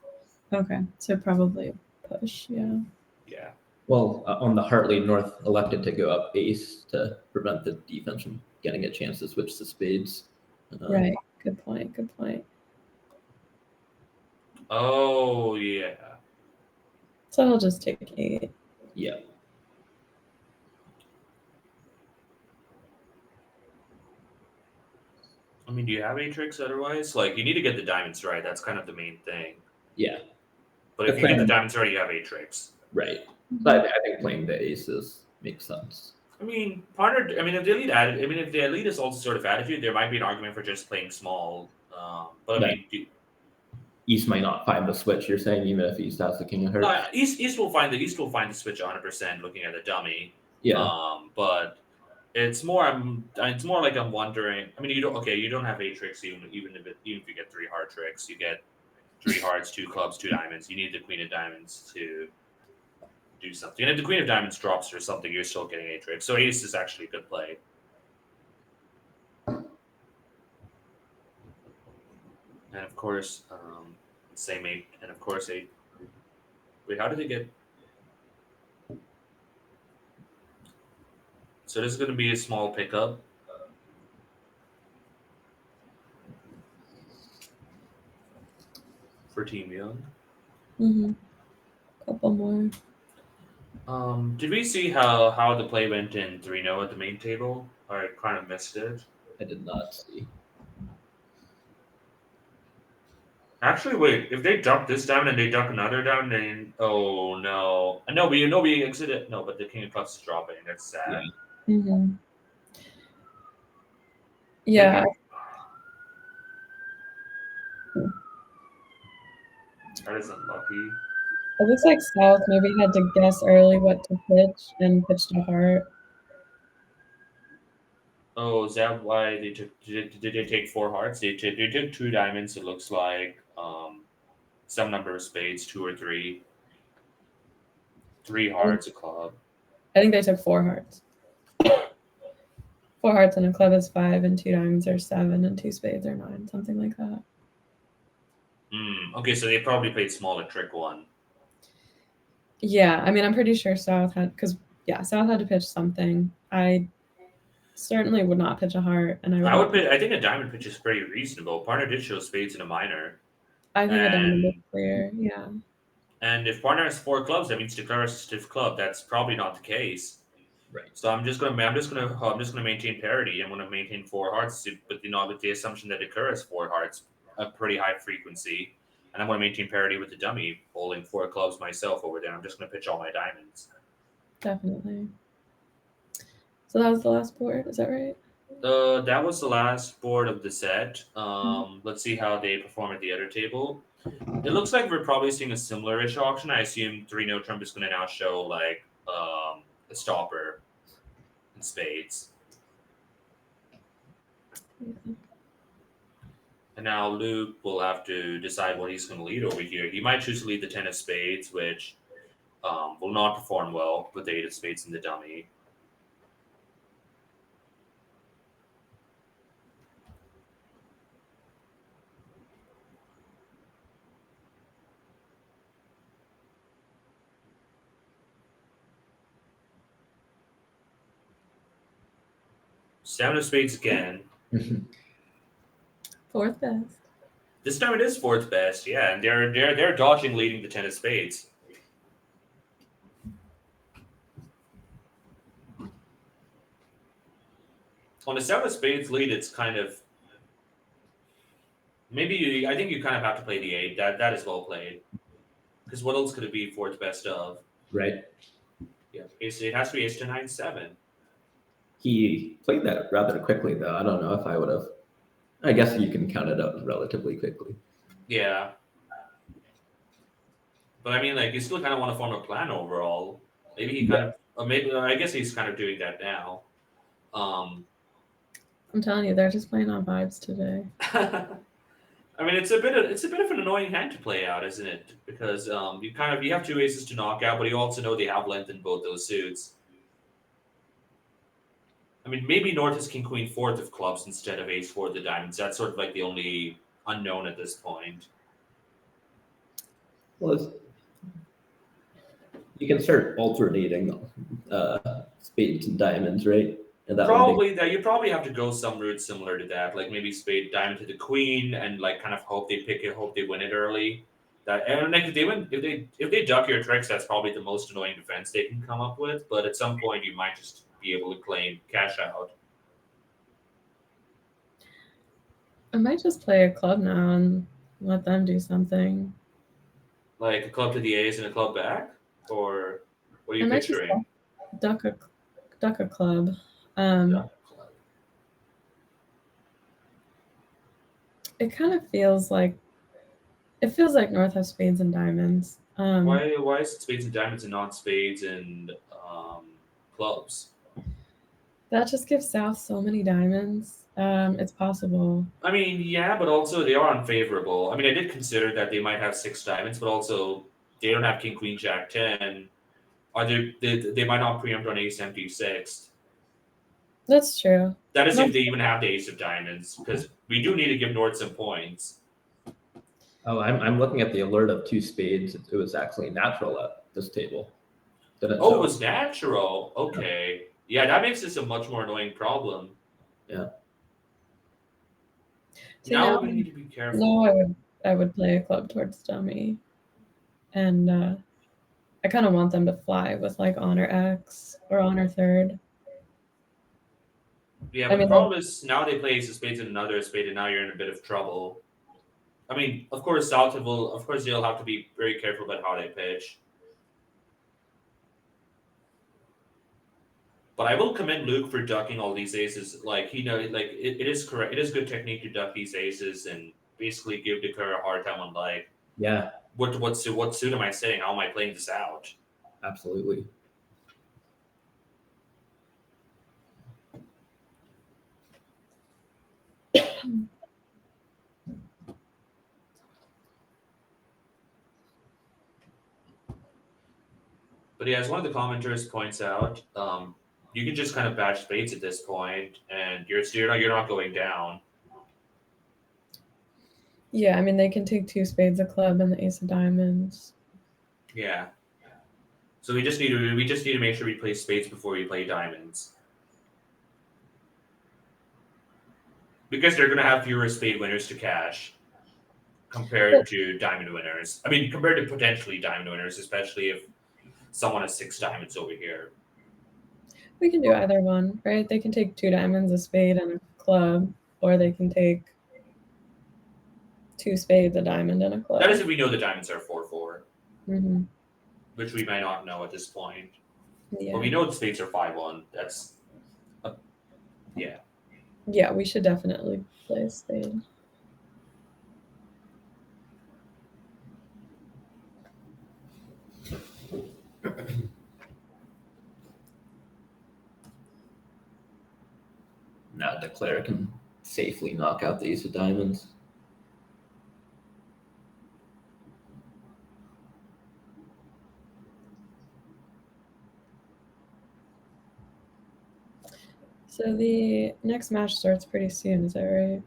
Okay, so probably push. Yeah. Yeah. Well, on the Hartley, North elected to go up ace to prevent the defense from getting a chance to switch to spades. Right. Good point. Good point. Oh, yeah. So I'll just take 8. Yeah. I mean, do you have any tricks otherwise? Like, you need to get the diamonds right. That's kind of the main thing. Yeah. But if you get the diamonds right, you have 8 tricks. Right. So I think playing the aces makes sense. I mean, if the lead is also sort of attitude, there might be an argument for just playing small. But I Right. mean, East might not find the switch. You're saying even if East has the king of hearts. East will find the switch 100% looking at the dummy. Yeah. But it's more like I'm wondering. I mean, you don't have 8 tricks even if you get 3 hard tricks, you get 3 hearts, 2 clubs, 2 diamonds. You need the queen of diamonds to do something. And if the queen of diamonds drops or something, you're still getting 8 tricks. So ace is actually a good play. And of course, same 8, and of course 8. Wait, how did they get? So this is going to be a small pickup. For Team Yeung. Mm-hmm. Couple more. Did we see how the play went in 3-0 at the main table? I kind of missed it. I did not see. Actually, wait. If they duck this down and they duck another down, then oh no, we exited. No, but the king of clubs is dropping. That's sad. Mm-hmm. Yeah. That is unlucky. It looks like South maybe had to guess early what to pitch and pitched a heart. Oh, is that why they took? Did they take 4 hearts? They took 2 diamonds. It looks like some number of spades, 2 or 3. 3 hearts, a club. I think they took 4 hearts. 4 hearts and a club is 5, and 2 diamonds are 7, and 2 spades are 9, something like that. Okay, so they probably played small at trick 1. Yeah, I mean, I'm pretty sure South had South had to pitch something. I certainly would not pitch a heart, and I think a diamond pitch is pretty reasonable. Partner did show spades in a minor. I think a diamond is clear. Yeah. And if partner has 4 clubs, that means declare a stiff club. That's probably not the case. Right. So I'm just gonna maintain parity. I'm gonna maintain 4 hearts, but with the assumption that declare has 4 hearts, a pretty high frequency, and I'm gonna maintain parity with the dummy, holding 4 clubs myself over there. I'm just gonna pitch all my diamonds. Definitely. So that was the last board. Is that right? That was the last board of the set. Let's see how they perform at the other table. It looks like we're probably seeing a similar-ish auction. I assume 3-0 Trump is going to now show like a stopper in spades. Yeah. And now Luke will have to decide what he's going to lead over here. He might choose to lead the 10 of spades, which will not perform well with the 8 of spades in the dummy. Seven of spades again. Fourth best. This time it is fourth best, yeah, and they're dodging leading the 10 of spades. On the 7 of spades lead, it's kind of I think you kind of have to play the 8. That is well played. Because what else could it be fourth best of? Right. Yeah, it has to be ace to 9-7. He played that rather quickly, though. I don't know if I would have. I guess you can count it up relatively quickly. Yeah. But I mean, like, you still kind of want to form a plan overall. Maybe he kind of, maybe I guess he's kind of doing that now. I'm telling you, they're just playing on vibes today. I mean, it's a bit of an annoying hand to play out, isn't it? Because you have 2 aces to knock out, but you also know they have length in both those suits. I mean, maybe North is king queen fourth of clubs instead of ace four of the diamonds. That's sort of like the only unknown at this point. Well, you can start alternating spades and diamonds, right? And that you probably have to go some route similar to that, like maybe spade diamond to the queen, and like kind of hope they pick it, hope they win it early. And like if they duck your tricks, that's probably the most annoying defense they can come up with. But at some point, you might just be able to claim cash out. I might just play a club now and let them do something. Like a club to the ace and a club back, or what are you I might just picturing? duck a club. It kind of feels like North has spades and diamonds. Why is it spades and diamonds and not spades and clubs? That just gives South so many diamonds. It's possible. I mean, yeah, but also they are unfavorable. I mean, I did consider that they might have 6 diamonds, but also they don't have king, queen, jack, 10. They might not preempt on ace empty 6th. That's true. That is if they even have the ace of diamonds, because we do need to give North some points. Oh, I'm looking at the alert of 2 spades. It was actually natural at this table. It was natural. Okay. Yeah, that makes this a much more annoying problem. Yeah. See, now we need to be careful. No, I would play a club towards dummy, and I kind of want them to fly with like honor X or honor third. Yeah, but the problem is now they play ace of spades and another spade, and now you're in a bit of trouble. I mean, of course, they'll have to be very careful about how they pitch. But I will commend Luke for ducking all these aces. Like it is correct. It is good technique to duck these aces and basically give Dakar a hard time on like. Yeah. What suit am I saying? How am I playing this out? Absolutely. But yeah, as one of the commenters points out, you can just kind of batch spades at this point, and you're not going down. Yeah, I mean they can take 2 spades, a club, and the ace of diamonds. Yeah. So we just need to make sure we play spades before we play diamonds, because they're going to have fewer spade winners to cash compared to diamond winners. I mean, compared to potentially diamond winners, especially if someone has 6 diamonds over here. We can do either one, right? They can take 2 diamonds, a spade, and a club, or they can take 2 spades, a diamond, and a club. That is if we know the diamonds are 4-4, mm-hmm. which we might not know at this point. Yeah. But we know the spades are 5-1. That's yeah. Yeah, we should definitely play a spade. Now Declare can safely knock out the ace of diamonds. So the next match starts pretty soon, is that right?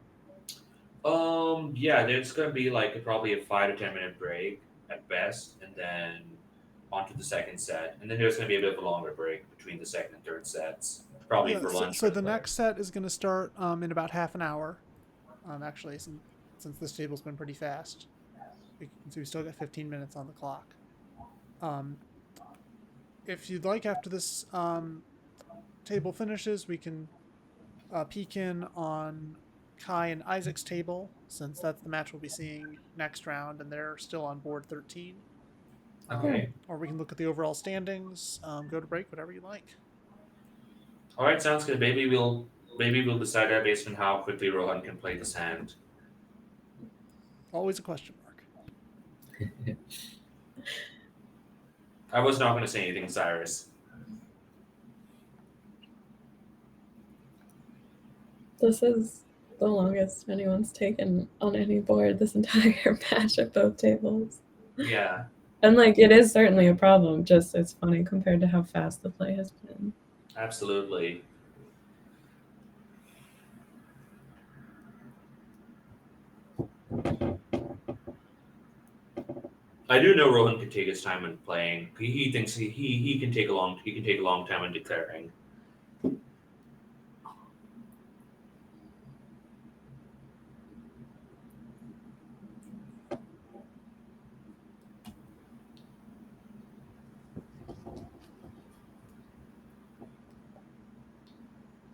Yeah, there's gonna be like probably a 5 to 10 minute break at best, and then onto the second set, and then there's gonna be a bit of a longer break between the second and third sets, probably Yeah. for lunch So for the the next players. set is going to start in about half an hour. Actually, since this table's been pretty fast, we still got 15 minutes on the clock. Um, if you'd like, after this table finishes, we can peek in on Kai and Isaac's table, since that's the match we'll be seeing next round, and they're still on board 13. Okay. Or we can look at the overall standings, go to break, whatever you like. All right, sounds good. Maybe we'll decide that based on how quickly Rohan can play this hand. Always a question mark. I was not going to say anything, Cyrus. This is the longest anyone's taken on any board this entire match at both tables. Yeah. And like it is certainly a problem, just it's funny compared to how fast the play has been. Absolutely. I do know Rohan can take his time in playing. He thinks he can take a long time in declaring.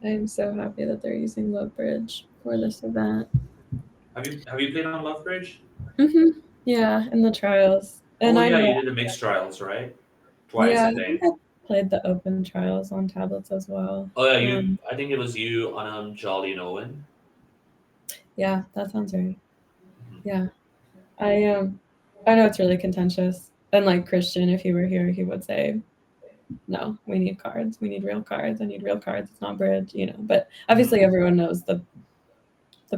I am so happy that they're using Love Bridge for this event. Have you played on Love Bridge? Yeah, in the trials. And Oh I yeah, know, you did the mixed trials, right? Twice, yeah, I I think think. I played the open trials on tablets as well. Oh yeah, I think it was you, Anam, Jolly, and Owen. Yeah, that sounds right. Mhm. Yeah. I know it's really contentious. And like Christian, if he were here, he would say, no, we need cards. We need real cards. I need real cards. It's not bridge, you know. But obviously everyone knows the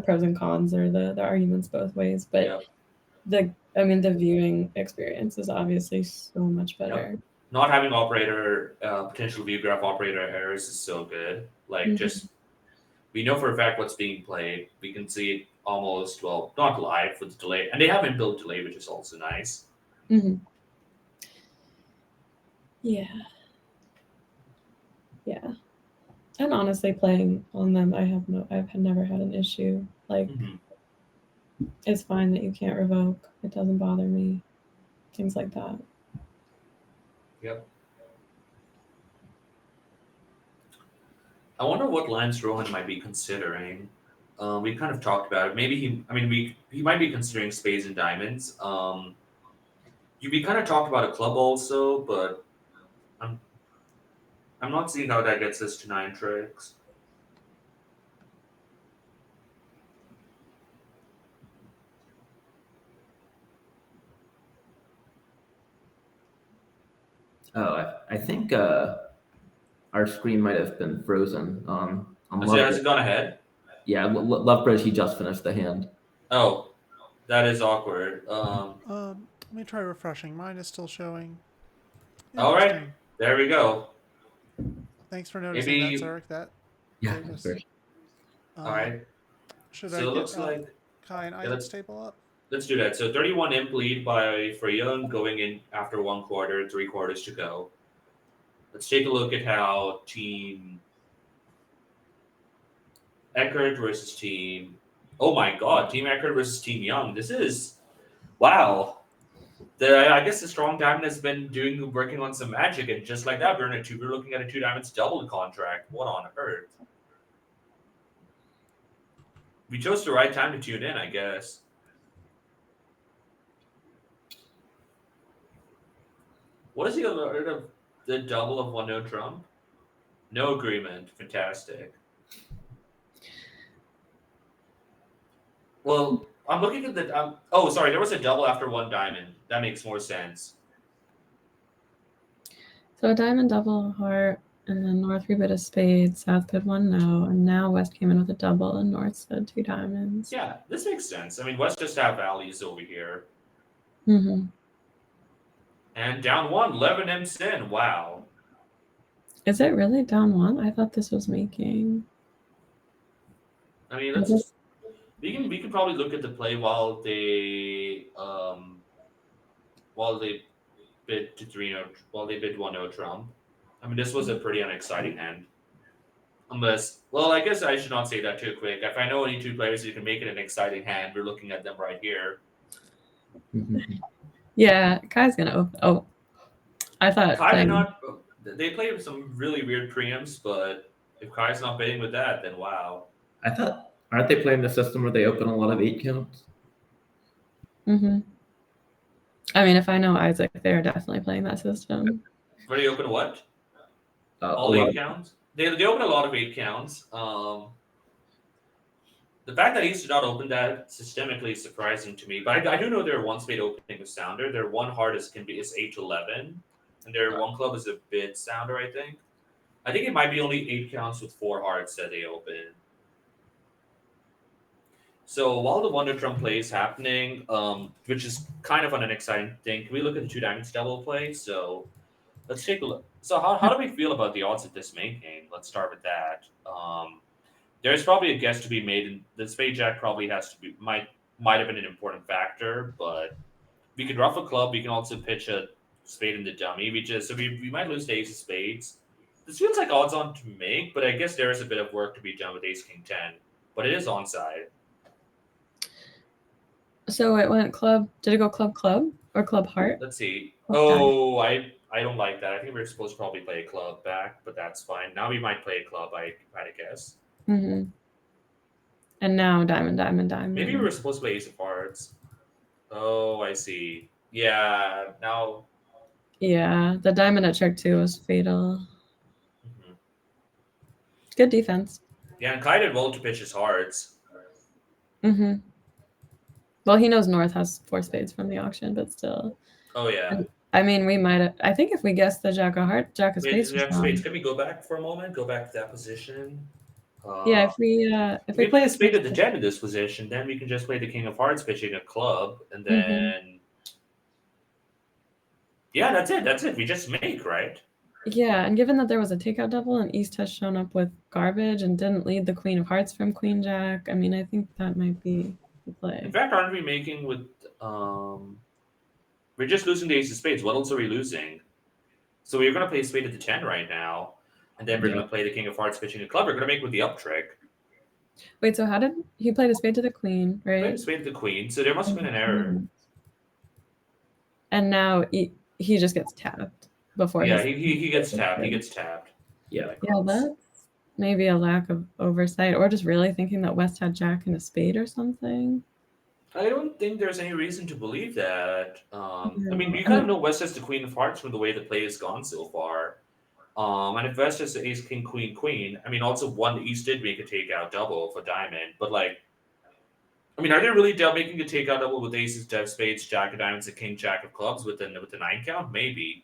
pros and cons or the arguments both ways. But Yep. the viewing experience is obviously so much better. Yep. Not having potential view graph operator errors is so good. Like, just we know for a fact what's being played. We can see it almost, well, not live with delay, and they have inbuilt delay, which is also nice. Mm-hmm. Yeah. Yeah. And honestly, playing on them, I've never had an issue. Like, it's fine that you can't revoke. It doesn't bother me. Things like that. Yep. I wonder what lines Rohan might be considering. We kind of talked about it. Maybe he might be considering spades and diamonds. We kind of talked about a club also, but I'm I'm not seeing how that gets us to 9 tricks. Oh, I think our screen might have been frozen. On Has Love it gone ahead? Yeah, Love Bridge, he just finished the hand. Oh, that is awkward. Let me try refreshing. Mine is still showing. All right, Interesting. there we go. Thanks for noticing that, Maybe. Sarik. That Yeah, gave us. very. All right. Should I So it get looks like Kai and yeah, Isaac's table up? let's do that. So 31 imp lead for Yeung going in after 1/4, 3/4 to go. Let's take a look at how Team Eckert versus Team. Oh my God, Team Eckert versus Team Yeung. This is wow. I guess the strong diamond has been working on some magic, and just like that, we're looking at a 2 diamonds double contract. What on earth? We chose the right time to tune in, I guess. What is the alert of the double of 1-0 Trump? No agreement. Fantastic. Well, I'm looking at the. Oh, sorry. There was a double after 1 diamond. That makes more sense. So a diamond, double, heart, and then North rebid a spade, South put 1 no, and now West came in with a double, and North said 2 diamonds. Yeah, this makes sense. I mean, West just have values over here. Mm-hmm. And down 1, 11 imps in. Wow. Is it really down 1? I thought this was making. I mean, I just we can probably look at the play while they bid to 3-0 while they bid 1-0 Trump. I mean, this was a pretty unexciting hand. Unless, well, I guess I should not say that too quick. If I know any two players who can make it an exciting hand, we're looking at them right here. yeah, Kai's gonna open. Oh, I thought Kai did playing. not. They play with some really weird preamps, but if Kai's not bidding with that, then wow. I thought, aren't they playing the system where they open a lot of 8 counts? Mm-hmm. I mean, if I know Isaac, they're definitely playing that system. Where they open what? A All lot 8 counts? They open a lot of 8 counts. The fact that East did not open that systemically is surprising to me. But I do know their one spade opening is sounder. Their one hardest can be is 8-11, and their one club is a bit sounder. I think it might be only 8 counts with 4 hearts that they open. So while the Wonder Drum play is happening, which is kind of an exciting thing, can we look at the 2 diamonds double play? So let's take a look. So how do we feel about the odds of this main game? Let's start with that. There's probably a guess to be made, and the spade jack probably has to be might have been an important factor, but we could ruff a club. We can also pitch a spade in the dummy. We might lose to ace of spades. This feels like odds on to make, but I guess there is a bit of work to be done with ace king 10. But it is onside. So it went club. Did it go club or club heart? Let's see. Okay. Oh, I don't like that. I think we're supposed to probably play a club back, but that's fine. Now we might play a club. I guess. Mm-hmm. And now diamond. Maybe we were supposed to play ace of hearts. Oh, I see. Yeah, now. Yeah, the diamond at check 2 was fatal. Mhm. Good defense. Yeah, and Kai did well to pitch his hearts. Mm-hmm. Well, he knows North has 4 spades from the auction, but still. Oh yeah. I mean, we might have. I think if we guessed the jack of spades. Jack of spades. Can we go back for a moment? Go back to that position. Yeah, if we play a spade at the 10 in this position, then we can just play the king of hearts pitching a club, and then yeah, that's it. We just make, right? Yeah, and given that there was a takeout double and East has shown up with garbage and didn't lead the queen of hearts from queen jack, I mean, I think that might be the play. In fact, aren't we making with we're just losing the ace of spades. What else are we losing? So we're going to play spade at the 10 right now, and then we're going to play the king of hearts pitching a club. We're going to make with the up trick. Wait, so how did he play a spade to the queen, right? Played a spade to the queen, so there must have been an error. And now he just gets tapped before. Yeah, he gets tapped. He gets tapped. Yeah. Yeah, that's maybe a lack of oversight, or just really thinking that West had jack and a spade or something. I don't think there's any reason to believe that. I mean, you kind of know West has the queen of hearts from the way the play has gone so far. And if West has the ace, king, queen, queen, I mean, also one East did make a takeout double for diamond, but like, I mean, are they really making a takeout double with aces, spades, jack of diamonds, and king, jack of clubs with the 9 count? Maybe.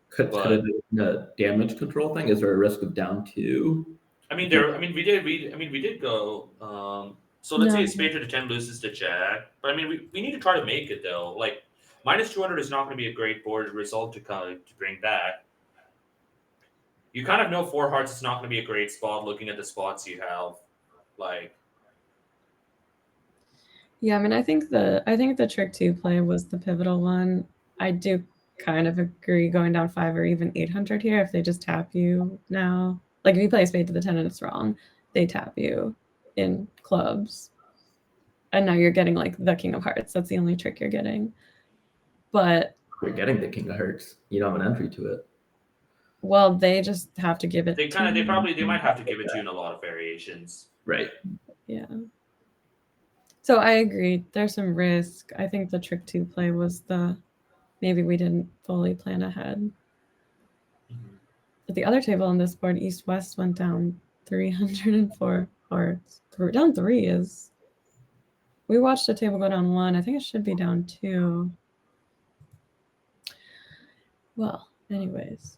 Could it be a damage control thing? Is there a risk of down 2? I mean, we did go. So let's say a spade to the 10 loses to jack. But I mean, we need to try to make it though. Like minus 200 is not going to be a great board result to bring back. You kind of know 4 hearts is not going to be a great spot looking at the spots you have. Like. Yeah, I mean, I think the trick 2 play was the pivotal one. I do kind of agree going down 5 or even 800 here if they just tap you now. Like if you play a spade to the 10 and it's wrong, they tap you in clubs. And now you're getting like the king of hearts. That's the only trick you're getting. But you're getting the king of hearts. You don't have an entry to it. Well, they just have to give it. They might have to give it to you in a lot of variations. Right. Yeah. So I agree. There's some risk. I think the trick 2 play was maybe we didn't fully plan ahead. But the other table on this board, East-West, went down 304 hearts. Down 3 is... We watched the table go down 1. I think it should be down 2. Well, anyways.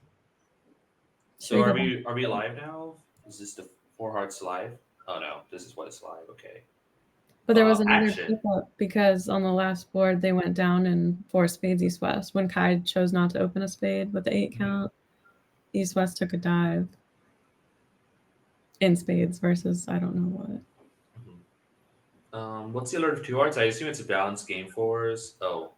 So are we live now? Is this the 4 hearts live? Oh no, this is what is live. Okay. But there was another flip-up because on the last board they went down in 4 spades East-West. When Kai chose not to open a spade with the 8 count, East-West took a dive in spades versus I don't know what. What's the alert of two hearts? I assume it's a balanced game force. Oh,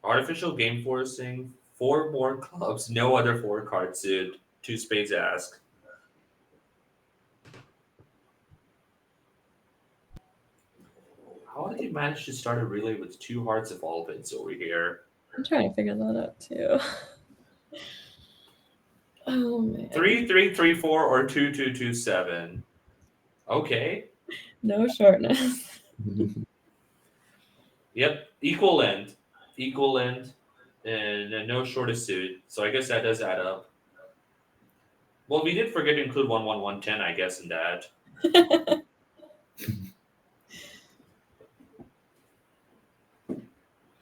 artificial game forcing. Four more clubs. No other four card suit. Two spades ask. How did they manage to start a relay with two hearts of all pins over here? I'm trying to figure that out too. Oh man. 3-3-3-4 or 2-2-2-7. Okay. No shortness. Yep. Equal length. Equal length. And no shortest suit. So I guess that does add up. Well, we did forget to include 1-1-1-10, I guess, in that.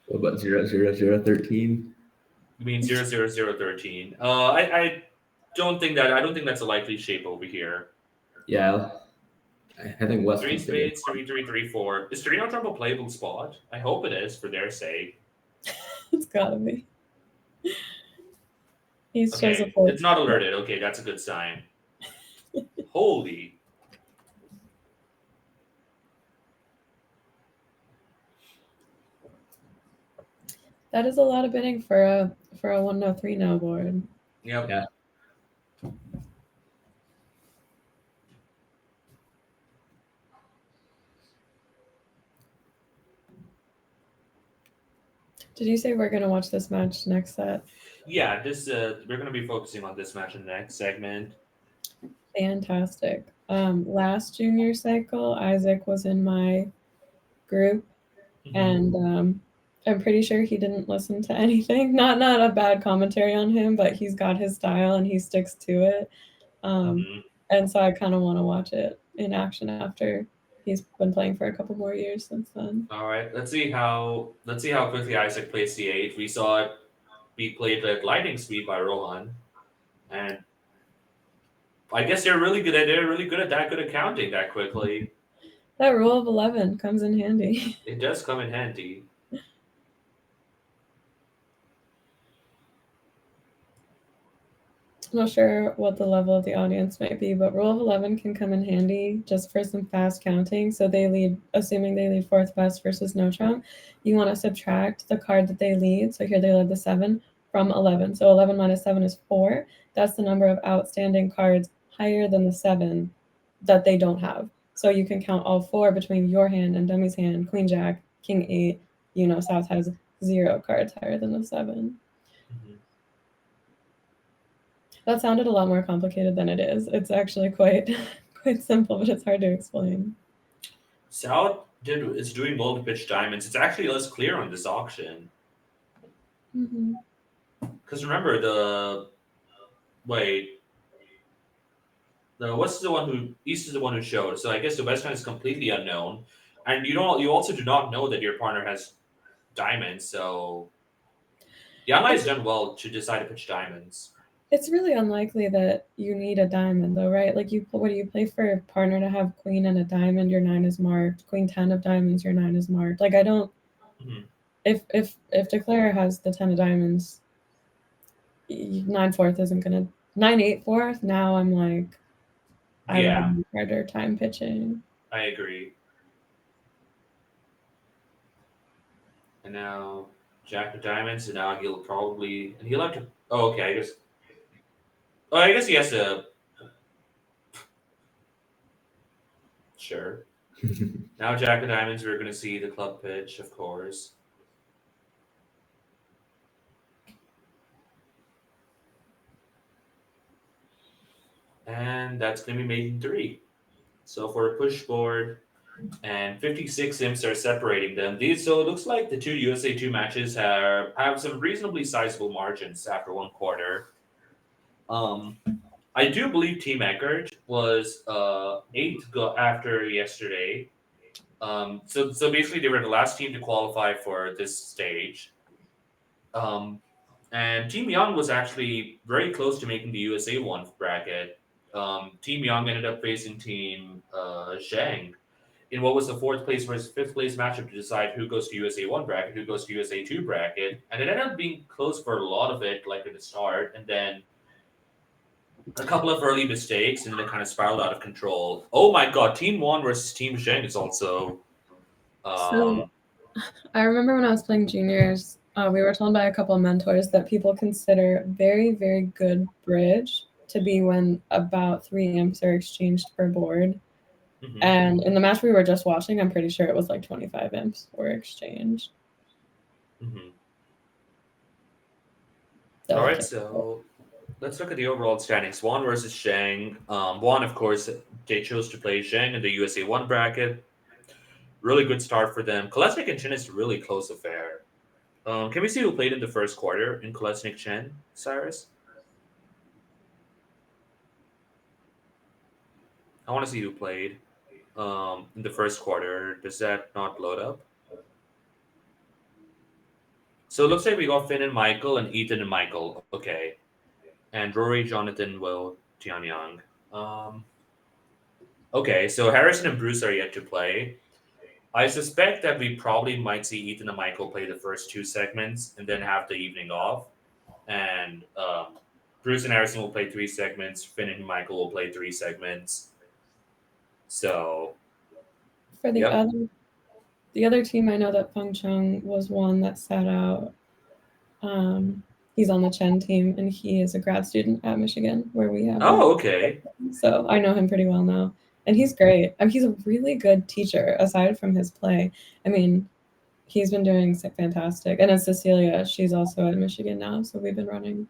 What about 0-0-0-13? You mean 0-0-0-13. I don't think that's a likely shape over here. Yeah, I think West. Three spades, 3-3-3-4. Is 3 trump a playable spot? I hope it is for their sake. It's gotta be. He shows a Okay, fold. it's not alerted. Okay, that's a good sign. Holy. That is a lot of bidding for a 103 now board. Yep. Yeah. Did you say we're gonna watch this match next set? Yeah, this we're gonna be focusing on this match in the next segment. Fantastic. Last junior cycle, Isaac was in my group, and I'm pretty sure he didn't listen to anything. Not a bad commentary on him, but he's got his style and he sticks to it. And so I kind of want to watch it in action after he's been playing for a couple more years since then. All right, let's see how quickly Isaac plays C8. We saw it be played at lightning speed by Rohan, and I guess they're really good at counting that quickly. That rule of 11 comes in handy. It does come in handy. I'm not sure what the level of the audience might be, but rule of 11 can come in handy just for some fast counting. So they lead, assuming they lead fourth best versus no trump, you want to subtract the card that they lead. So here they led the 7 from 11. So 11 minus 7 is 4. That's the number of outstanding cards higher than the 7 that they don't have. So you can count all 4 between your hand and Dummy's hand, Queen Jack, King 8. You know, South has 0 cards higher than the 7. That sounded a lot more complicated than it is. It's actually quite simple, but it's hard to explain. South is doing multi-pitch diamonds. It's actually less clear on this auction. Because remember East is the one who showed. So I guess the West hand is completely unknown, and you also do not know that your partner has diamonds. So Yanlai's done well to decide to pitch diamonds. It's really unlikely that you need a diamond, though, right? Like, what do you play for a partner to have queen and a diamond? Your 9 is marked. Queen 10 of diamonds, your 9 is marked. Like, I don't. If Declare has the 10 of diamonds, 9/4 isn't gonna 9/8/4. Now I'm like, I would have a harder time pitching. I agree. And now Jack of diamonds, and now he'll have to. Oh, okay. I guess he has to. Sure. Now Jack of diamonds, we're going to see the club pitch, of course. And that's going to be making 3. So for a push board, and 56 imps are separating them. So it looks like the two USA2 matches have some reasonably sizable margins after one quarter. I do believe Team Eckert was 8th after yesterday. So basically they were the last team to qualify for this stage. And Team Yeung was actually very close to making the USA 1 bracket. Team Yeung ended up facing Team Zhang in what was the 4th place versus 5th place matchup to decide who goes to USA 1 bracket, who goes to USA 2 bracket. And it ended up being close for a lot of it, like at the start. And then a couple of early mistakes, and then it kind of spiraled out of control. Oh my god, Team 1 versus Team Zheng is also So I remember when I was playing juniors, we were told by a couple of mentors that people consider very, very good bridge to be when about 3 imps are exchanged per board. Mhm. And in the match we were just watching, I'm pretty sure it was like 25 imps were exchanged. Mhm. So All that's right, so let's look at the overall standings. Juan versus Shang. Juan, of course, they chose to play Shang in the USA 1 bracket. Really good start for them. Kolesnik and Chen is a really close affair. Can we see who played in the first quarter in Kolesnik Chen, Cyrus? I want to see who played in the first quarter. Does that not load up? So it looks like we got Finn and Michael and Ethan and Michael. Okay. And Rory, Jonathan, Will, Tianyang. Um, okay, so Harrison and Bruce are yet to play. I suspect that we probably might see Ethan and Michael play the first 2 segments and then have the evening off. And Bruce and Harrison will play 3 segments. Finn and Michael will play 3 segments. So, for yep. the other team. I know that Feng Chung was one that sat out. He's on the Chen team, and he is a grad student at Michigan, where we have. Oh, okay. So I know him pretty well now, and he's great. I mean, he's a really good teacher. Aside from his play, I mean, he's been doing fantastic. And as Cecilia, she's also at Michigan now, so we've been running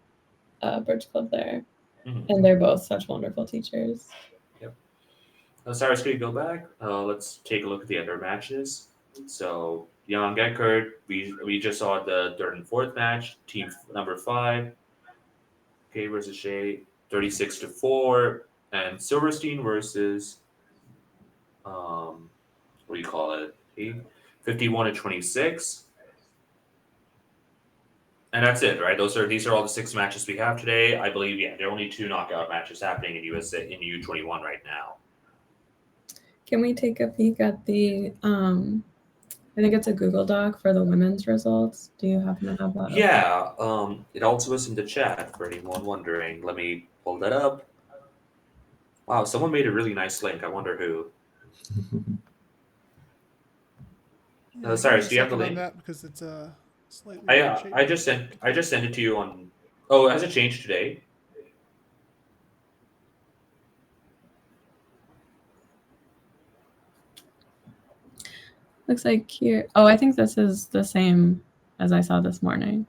Bridge Club there, Mhm. and they're both such wonderful teachers. Yep. Cyrus, can you go back? Let's take a look at the other matches. So, Young Eckert, we just saw the third and fourth match. Team number 5, K versus Shay, 36-4, and Silverstein versus what do you call it? 51-26. And that's it, right? These are all the 6 matches we have today. I believe, yeah, there are only 2 knockout matches happening in USA in U21 right now. Can we take a peek at the? I think it's a Google Doc for the women's results. Do you happen to have that? Yeah, it also is in the chat for anyone wondering. Let me pull that up. Wow, someone made a really nice link. I wonder who. Yeah, give me Cyrus, a do you have the second on link? that because it's a slightly I weird uh, shape. I just sent it to you on. Oh, has it changed today? Looks like here. Oh, I think this is the same as I saw this morning.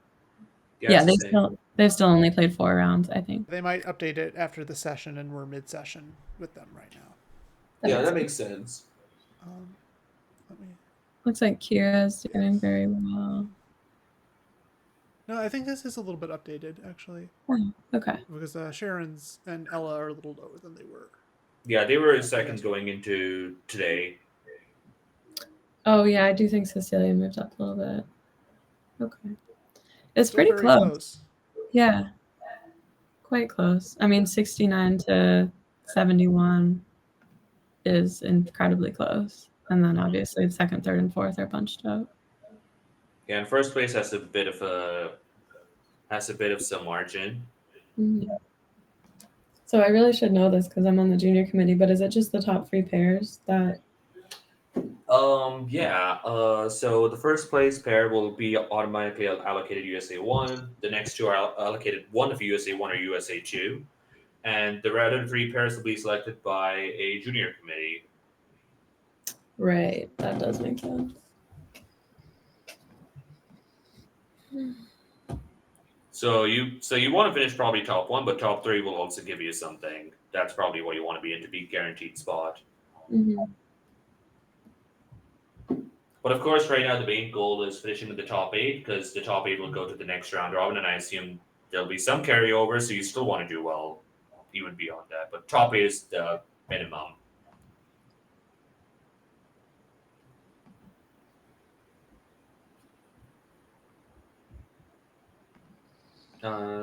Yeah, it's the same. they've still only played 4 rounds, I think. They might update it after the session, and we're mid-session with them right now. That makes sense. Let me. Looks like Kira's doing very well. No, I think this is a little bit updated actually. Oh, okay. Because Sharon's and Ella are a little lower than they were. Yeah, they were second going into today. Oh yeah, I do think Cecilia moved up a little bit. Okay, it's Still pretty very close. Yeah, quite close. I mean, 69-71 is incredibly close, and then obviously the second, third, and fourth are bunched up. Yeah, and first place has a bit of some margin. Mm-hmm. So I really should know this because I'm on the junior committee. But is it just the top 3 pairs that? Yeah. So the first place pair will be automatically allocated USA 1. The next 2 are allocated one of USA 1 or USA 2, and the other 3 pairs will be selected by a junior committee. Right, that does make sense. So you want to finish probably top 1, but top 3 will also give you something. That's probably what you want to be in to be guaranteed spot. Mm-hmm. But of course, right now the main goal is finishing with the top 8 because the top 8 will go to the next round robin, and I assume there'll be some carryover, so you still want to do well even beyond that. But top 8 is the minimum.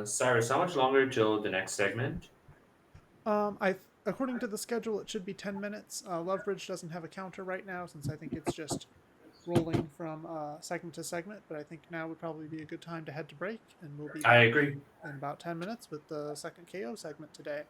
Cyrus, how much longer till the next segment? According to the schedule, it should be 10 minutes. Lovebridge doesn't have a counter right now since I think it's just rolling from segment to segment. But I think now would probably be a good time to head to break, and we'll be. I agree. In about 10 minutes with the second KO segment today.